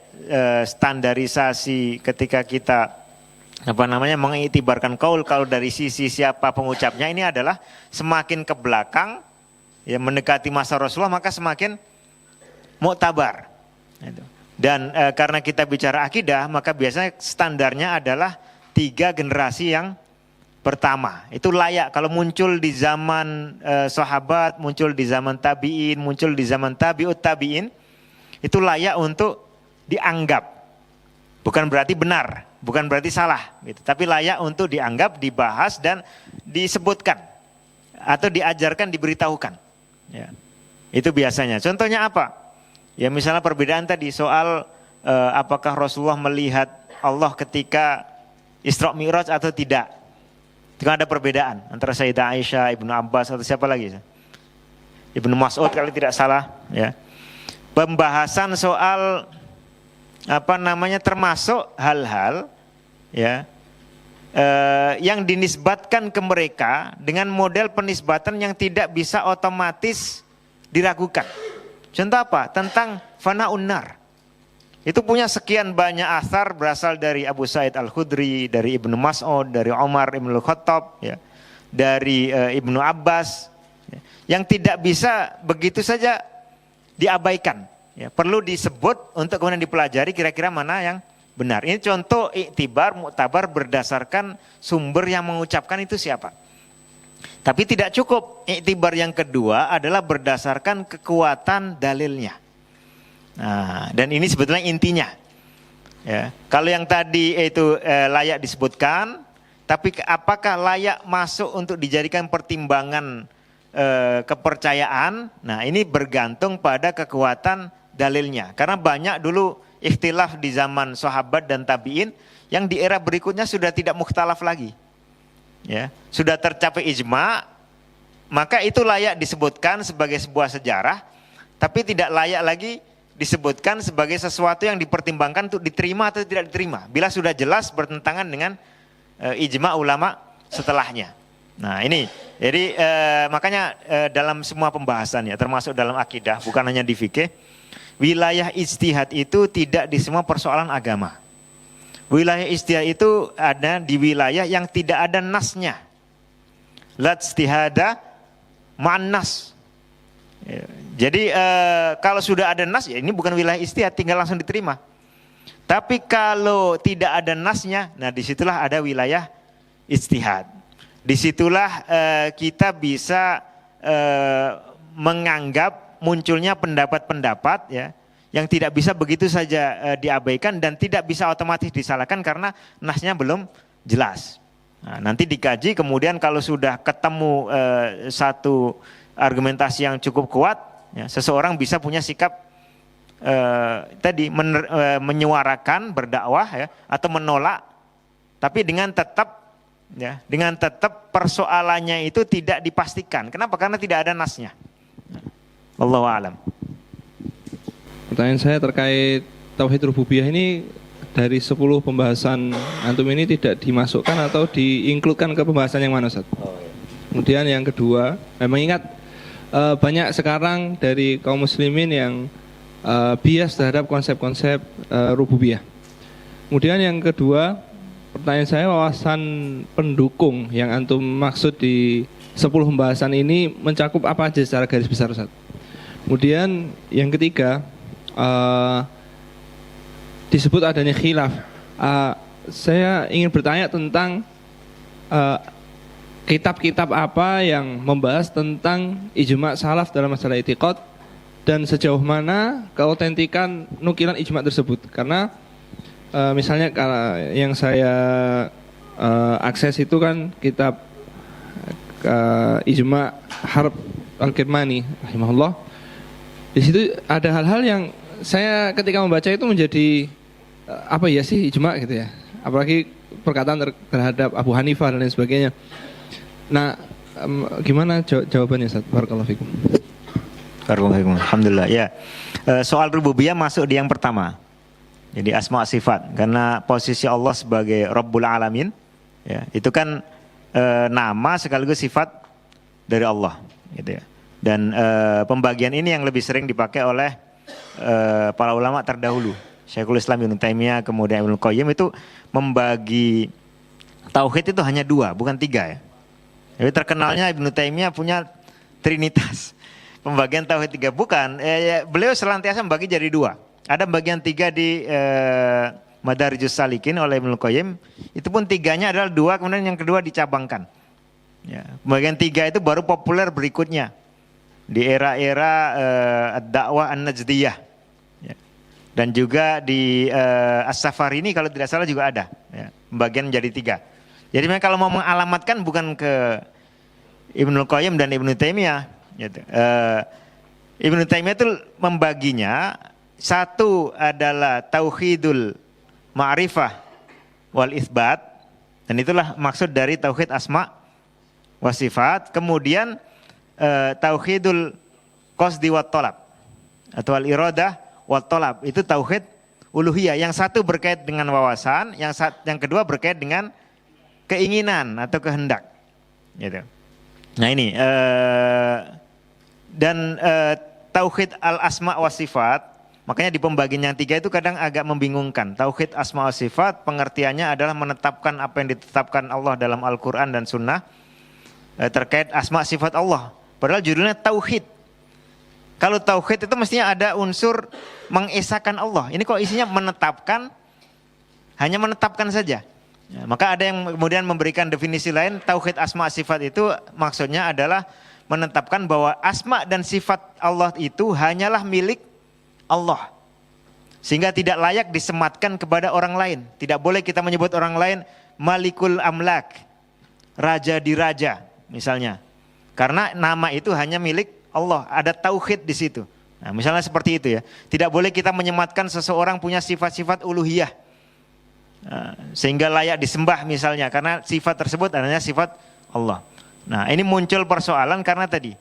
standarisasi ketika kita mengiktibarkan kaul dari sisi siapa pengucapnya ini adalah semakin ke belakang ya mendekati masa Rasulullah maka semakin muktabar. Dan karena kita bicara akidah maka biasanya standarnya adalah 3 generasi yang pertama. Itu layak kalau muncul di zaman sahabat, muncul di zaman tabi'in, muncul di zaman tabi'ut tabi'in, itu layak untuk dianggap. Bukan berarti benar, bukan berarti salah gitu. Tapi layak untuk dianggap, dibahas dan disebutkan atau diajarkan, diberitahukan. Ya. Itu biasanya. Contohnya apa? Ya misalnya perbedaan tadi soal apakah Rasulullah melihat Allah ketika Isra Mi'raj atau tidak. Itu kan ada perbedaan antara Sayyidah Aisyah, Ibnu Abbas atau siapa lagi? Ibnu Mas'ud kalau tidak salah. Ya. Pembahasan soal termasuk hal-hal ya yang dinisbatkan ke mereka dengan model penisbatan yang tidak bisa otomatis diragukan. Contoh apa? Tentang fana'un nar. Itu punya sekian banyak asar berasal dari Abu Sa'id Al-Khudri, dari Ibnu Mas'ud, dari Umar Ibn Khattab, ya, dari Ibnu Abbas, ya, yang tidak bisa begitu saja diabaikan. Ya, perlu disebut untuk kemudian dipelajari kira-kira mana yang benar. Ini contoh iktibar, muktabar berdasarkan sumber yang mengucapkan itu siapa. Tapi tidak cukup. Iktibar yang kedua adalah berdasarkan kekuatan dalilnya. Nah, dan ini sebetulnya intinya. Ya, kalau yang tadi itu layak disebutkan, tapi apakah layak masuk untuk dijadikan pertimbangan kepercayaan? Nah, ini bergantung pada kekuatan dalilnya. Karena banyak dulu ikhtilaf di zaman sahabat dan tabi'in yang di era berikutnya sudah tidak mukhtalaf lagi. Ya, sudah tercapai ijma, maka itu layak disebutkan sebagai sebuah sejarah, tapi tidak layak lagi disebutkan sebagai sesuatu yang dipertimbangkan untuk diterima atau tidak diterima. Bila sudah jelas bertentangan dengan ijma ulama setelahnya. Nah ini, jadi makanya dalam semua pembahasan ya, termasuk dalam akidah, bukan hanya di fikih, wilayah ijtihad itu tidak di semua persoalan agama. Wilayah ijtihad itu ada di wilayah yang tidak ada nasnya. La ijtihada ma'an nas. Jadi kalau sudah ada nas ya ini bukan wilayah ijtihad, tinggal langsung diterima. Tapi kalau tidak ada nasnya, nah disitulah ada wilayah ijtihad. Disitulah kita bisa menganggap munculnya pendapat-pendapat ya yang tidak bisa begitu saja diabaikan dan tidak bisa otomatis disalahkan karena nasnya belum jelas. Nah, nanti dikaji kemudian kalau sudah ketemu satu argumentasi yang cukup kuat, ya, seseorang bisa punya sikap menyuarakan, berdakwah ya, atau menolak, tapi dengan tetap persoalannya itu tidak dipastikan. Kenapa? Karena tidak ada nasnya. Wallahu a'lam. Pertanyaan saya terkait tauhid rububiyah ini, dari 10 pembahasan antum ini tidak dimasukkan atau diinkludkan ke pembahasan yang mana, Ustaz? Kemudian yang kedua, memang ingat banyak sekarang dari kaum muslimin yang bias terhadap konsep-konsep rububiyah. Kemudian yang kedua, pertanyaan saya, wawasan pendukung yang antum maksud di 10 pembahasan ini mencakup apa aja secara garis besar, Ustaz? Kemudian yang ketiga, disebut adanya khilaf. Saya ingin bertanya tentang kitab-kitab apa yang membahas tentang ijma' salaf dalam masalah i'tiqad dan sejauh mana keautentikan nukilan ijma' tersebut. Karena misalnya yang saya akses itu kan kitab ijma' Harb Al-Kirmani rahimahullah. Di situ ada hal-hal yang saya ketika membaca itu menjadi apa ya sih ijma' gitu ya. Apalagi perkataan terhadap Abu Hanifah dan lain sebagainya. Nah, gimana jawabannya, Ustaz? Barakallahu fikum. Alhamdulillah. Ya, soal rububiyah masuk di yang pertama. Jadi asma sifat, karena posisi Allah sebagai Rabbul Alamin, ya, itu kan nama sekaligus sifat dari Allah, gitu ya. Dan pembagian ini yang lebih sering dipakai oleh para ulama terdahulu. Syekhul Islam Ibnu Taimiyah, kemudian Ibnu Qayyim itu membagi tauhid itu hanya 2, bukan 3 ya. Jadi terkenalnya Ibnu Taimiyah punya trinitas. Pembagian tauhid 3 bukan, beliau selantiasa membagi jadi 2. Ada bagian 3 di Madarijus Salikin oleh Ibnu Qayyim. Itu pun 3-nya adalah 2, kemudian yang kedua dicabangkan. Ya, bagian 3 itu baru populer berikutnya di era-era ad-da'wah an-najdiyah. Ya. Dan juga di As-Safarini kalau tidak salah juga ada. Ya, pembagian menjadi 3. Jadi memang kalau mau mengalamatkan bukan ke Ibnu Qayyim dan Ibnu Taimiyah. Gitu. Ibnu Taimiyah itu membaginya, satu adalah tauhidul ma'rifah wal itsbat, dan itulah maksud dari tauhid asma wa sifat. Kemudian tauhidul qasdi wat talab atau al iradah wat talab, itu tauhid uluhiyah. Yang satu berkait dengan wawasan, yang kedua berkait dengan keinginan atau kehendak. Gitu. Nah ini dan tauhid al asma wa sifat, makanya di pembagian yang 3 itu kadang agak membingungkan. Tauhid asma wa sifat pengertiannya adalah menetapkan apa yang ditetapkan Allah dalam Al-Quran dan Sunnah terkait asma sifat Allah. Padahal judulnya tauhid. Kalau tauhid itu mestinya ada unsur mengesahkan Allah. Ini kok isinya menetapkan, hanya menetapkan saja. Ya, maka ada yang kemudian memberikan definisi lain, tauhid asma sifat itu maksudnya adalah menetapkan bahwa asma dan sifat Allah itu hanyalah milik Allah. Sehingga tidak layak disematkan kepada orang lain. Tidak boleh kita menyebut orang lain Malikul Amlak, raja di raja misalnya. Karena nama itu hanya milik Allah, ada tauhid di situ. Nah, misalnya seperti itu ya. Tidak boleh kita menyematkan seseorang punya sifat-sifat uluhiyah. Sehingga layak disembah misalnya, karena sifat tersebut adanya sifat Allah. Nah ini muncul persoalan karena tadi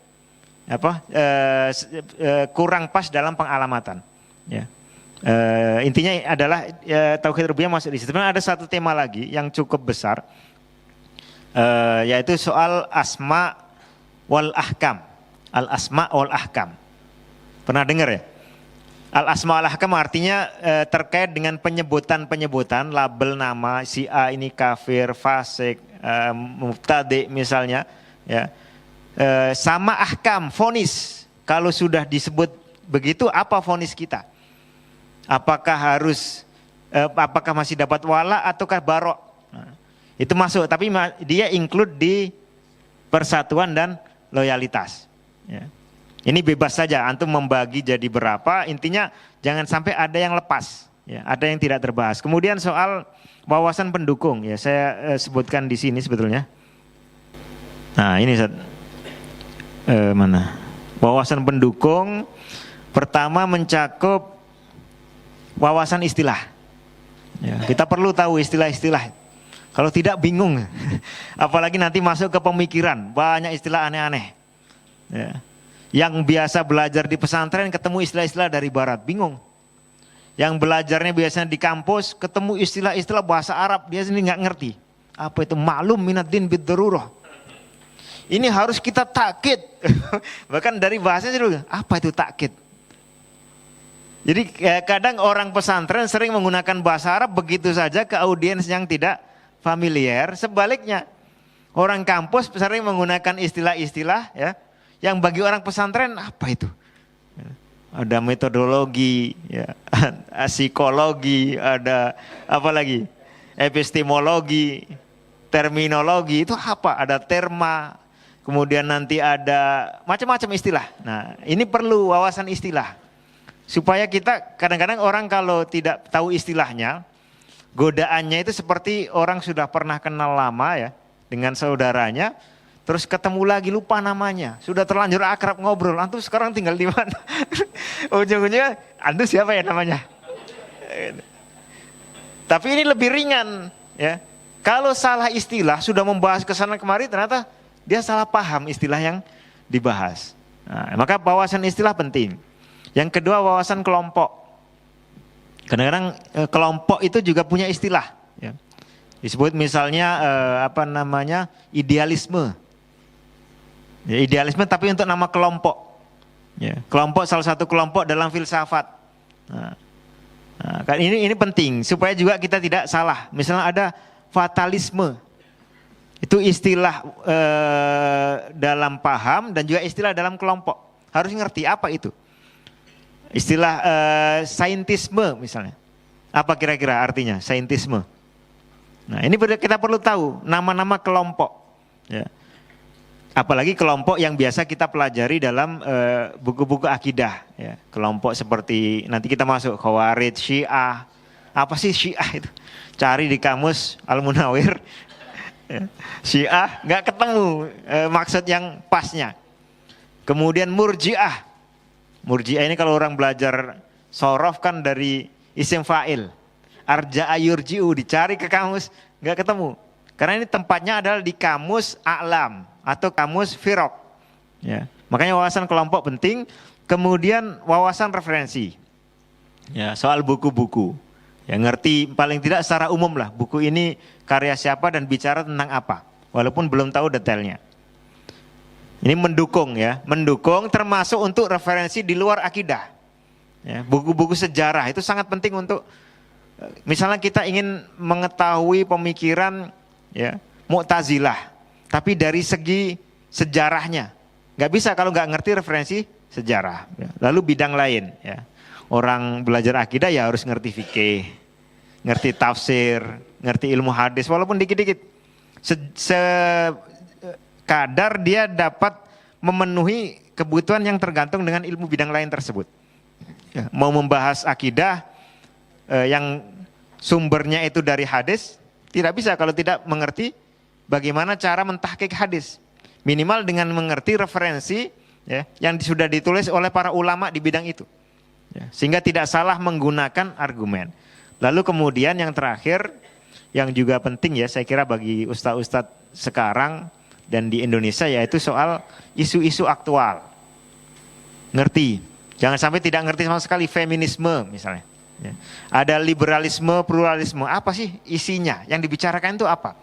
kurang pas dalam pengalamatan. Ya. Intinya adalah tauhid rububiyah masuk di situ. Sebenarnya ada satu tema lagi yang cukup besar, yaitu soal asma wal ahkam. Al asma wal ahkam. Pernah dengar ya? Al asma wal ahkam artinya terkait dengan penyebutan-penyebutan label nama si A ini kafir, fasik, mubtadi misalnya, ya. Sama ahkam, vonis. Kalau sudah disebut begitu, apa vonis kita? Apakah apakah masih dapat wala ataukah barok? Nah, itu masuk, tapi dia include di persatuan dan loyalitas. Ya. Ini bebas saja, antum membagi jadi berapa, intinya jangan sampai ada yang lepas, ya, ada yang tidak terbahas. Kemudian soal wawasan pendukung, ya saya sebutkan di sini sebetulnya. Nah ini mana? Wawasan pendukung pertama mencakup wawasan istilah. Ya, kita perlu tahu istilah-istilah. Kalau tidak bingung, apalagi nanti masuk ke pemikiran, banyak istilah aneh-aneh. Ya. Yang biasa belajar di pesantren ketemu istilah-istilah dari barat, bingung. Yang belajarnya biasanya di kampus ketemu istilah-istilah bahasa Arab, dia sendiri nggak ngerti. Apa itu maklum minad din bid darurah. ini harus kita takkid. Bahkan dari bahasanya dulu, apa itu takkid? Jadi kadang orang pesantren sering menggunakan bahasa Arab begitu saja ke audiens yang tidak familiar. Sebaliknya, orang kampus sering menggunakan istilah-istilah ya, yang bagi orang pesantren apa itu? Ada metodologi, ya, psikologi, ada apa lagi? Epistemologi, terminologi, itu apa? Ada terma, kemudian nanti ada macam-macam istilah. Nah, ini perlu wawasan istilah. Supaya kita, kadang-kadang orang kalau tidak tahu istilahnya, godaannya itu seperti orang sudah pernah kenal lama ya, dengan saudaranya, terus ketemu lagi lupa namanya, sudah terlanjur akrab ngobrol, antum sekarang tinggal di mana? Ujung-ujungnya, antum siapa ya namanya? Tapi ini lebih ringan ya. Kalau salah istilah, sudah membahas kesana kemari, ternyata dia salah paham istilah yang dibahas. Nah, maka wawasan istilah penting. Yang kedua, wawasan kelompok. Kadang-kadang kelompok itu juga punya istilah. Ya. Disebut misalnya idealisme. Ya, idealisme tapi untuk nama kelompok. Ya, kelompok salah satu kelompok dalam filsafat. Kan ini penting supaya juga kita tidak salah. Misalnya ada fatalisme. Itu istilah dalam paham dan juga istilah dalam kelompok. Harus ngerti apa itu. Istilah saintisme misalnya. Apa kira-kira artinya saintisme? Nah, ini kita perlu tahu nama-nama kelompok. Ya. Apalagi kelompok yang biasa kita pelajari dalam buku-buku akidah. Ya. Kelompok seperti nanti kita masuk Khawarij, Syiah. Apa sih Syiah itu? Cari di kamus Al-Munawir. Ya. Syiah nggak ketemu maksud yang pasnya. Kemudian Murji'ah. Murji'ah ini kalau orang belajar sorof kan dari isim fa'il. Arja'a yurji'u, dicari ke kamus, nggak ketemu. Karena ini tempatnya adalah di kamus a'lam atau kamus firok. Ya. Makanya wawasan kelompok penting. Kemudian wawasan referensi. Ya, soal buku-buku. Ya, ngerti paling tidak secara umum lah. Buku ini karya siapa dan bicara tentang apa. Walaupun belum tahu detailnya. Ini mendukung ya, mendukung termasuk untuk referensi di luar akidah. Ya, buku-buku sejarah itu sangat penting untuk, misalnya kita ingin mengetahui pemikiran ya Mu'tazilah, tapi dari segi sejarahnya, nggak bisa kalau nggak ngerti referensi sejarah. Ya. Lalu bidang lain, ya orang belajar akidah ya harus ngerti fikih, ngerti tafsir, ngerti ilmu hadis, walaupun dikit-dikit. Kadar dia dapat memenuhi kebutuhan yang tergantung dengan ilmu bidang lain tersebut. Ya, mau membahas akidah yang sumbernya itu dari hadis, tidak bisa kalau tidak mengerti bagaimana cara mentahqiq hadis. Minimal dengan mengerti referensi ya, yang sudah ditulis oleh para ulama di bidang itu. Ya, sehingga tidak salah menggunakan argumen. Lalu kemudian yang terakhir, yang juga penting ya saya kira bagi ustadz-ustadz sekarang, dan di Indonesia yaitu soal isu-isu aktual. Ngerti, jangan sampai tidak ngerti sama sekali feminisme misalnya. Ya. Ada liberalisme, pluralisme, apa sih isinya? Yang dibicarakan itu apa?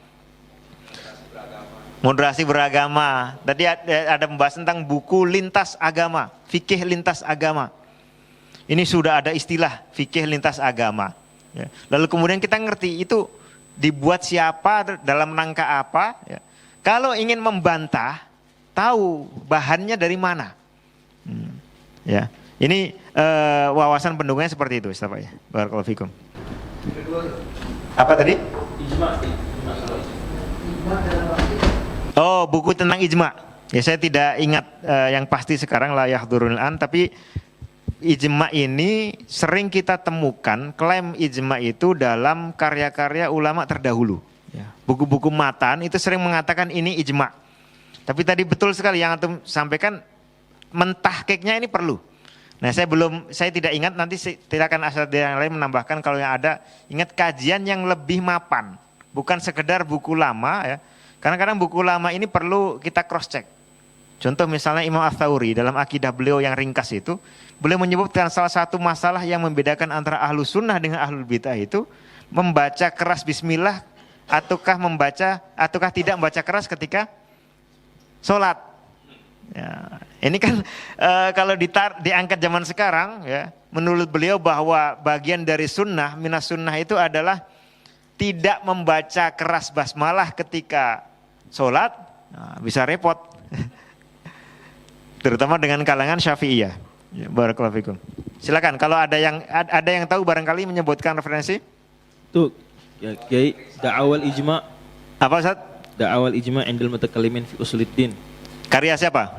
Moderasi beragama. Tadi ada membahas tentang buku lintas agama, fikih lintas agama. Ini sudah ada istilah fikih lintas agama. Ya. Lalu kemudian kita ngerti itu dibuat siapa, dalam rangka apa. Ya. Kalau ingin membantah, tahu bahannya dari mana. Ya, ini wawasan pendukungnya seperti itu, Ustaz ya. Barakallahu fikum. Apa tadi? Ijma. Oh, buku tentang ijma. Ya, saya tidak ingat yang pasti sekarang la yahdurul an, tapi ijma ini sering kita temukan klaim ijma itu dalam karya-karya ulama terdahulu. Ya, buku-buku matan itu sering mengatakan ini ijma. Tapi tadi betul sekali yang antum sampaikan, mentahqiqnya ini perlu. Nah, saya tidak ingat, nanti silakan asatidz yang lain menambahkan kalau yang ada. Ingat kajian yang lebih mapan, bukan sekedar buku lama ya. Kadang-kadang buku lama ini perlu kita cross check. Contoh misalnya Imam Ats-Tsauri dalam akidah beliau yang ringkas itu, beliau menyebutkan salah satu masalah yang membedakan antara ahlu sunnah dengan ahlul bid'ah itu membaca keras bismillah ataukah tidak membaca keras ketika sholat. Ya, ini kan kalau diangkat zaman sekarang, ya, menurut beliau bahwa bagian dari sunnah, minas sunnah itu adalah tidak membaca keras basmalah ketika sholat, nah, bisa repot. Terutama dengan kalangan Syafi'iyah. Ya, barakallahu fikum. Silakan kalau ada yang tahu barangkali menyebutkan referensi. Tuh, ya, Kiai, da'awal ijma'. Apa Ustaz? Da'awal ijma' indal mutakallimin fi usuluddin. Karya siapa?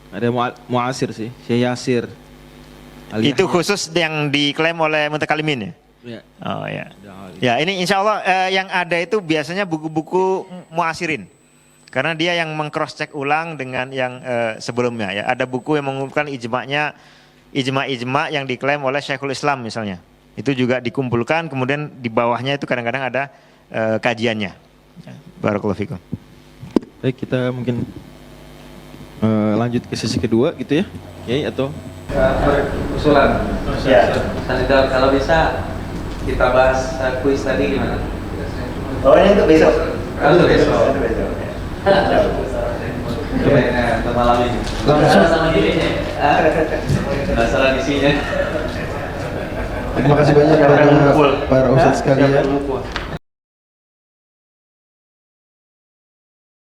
Ada Mu'asir sih, Syekh Yasir. Itu khusus yang diklaim oleh mutakallimin ya? Ya. Oh ya. Ya, ini insya Allah yang ada itu biasanya buku-buku Mu'asirin. Karena dia yang meng-cross check ulang dengan yang sebelumnya ya. Ada buku yang mengumpulkan ijma' yang diklaim oleh Syekhul Islam misalnya. Itu juga dikumpulkan, kemudian di bawahnya itu kadang-kadang ada kajiannya. Barakallahu fikum. Baik, kita mungkin lanjut ke sesi kedua gitu ya. Kiai atau usulan. Ya. Kalau bisa kita bahas kuis tadi gimana? Oh, ini untuk besok. Untuk besok. Untuk malam ini. Sama diri ya. Masalah isinya. Terima kasih banyak para ustadz sekalian.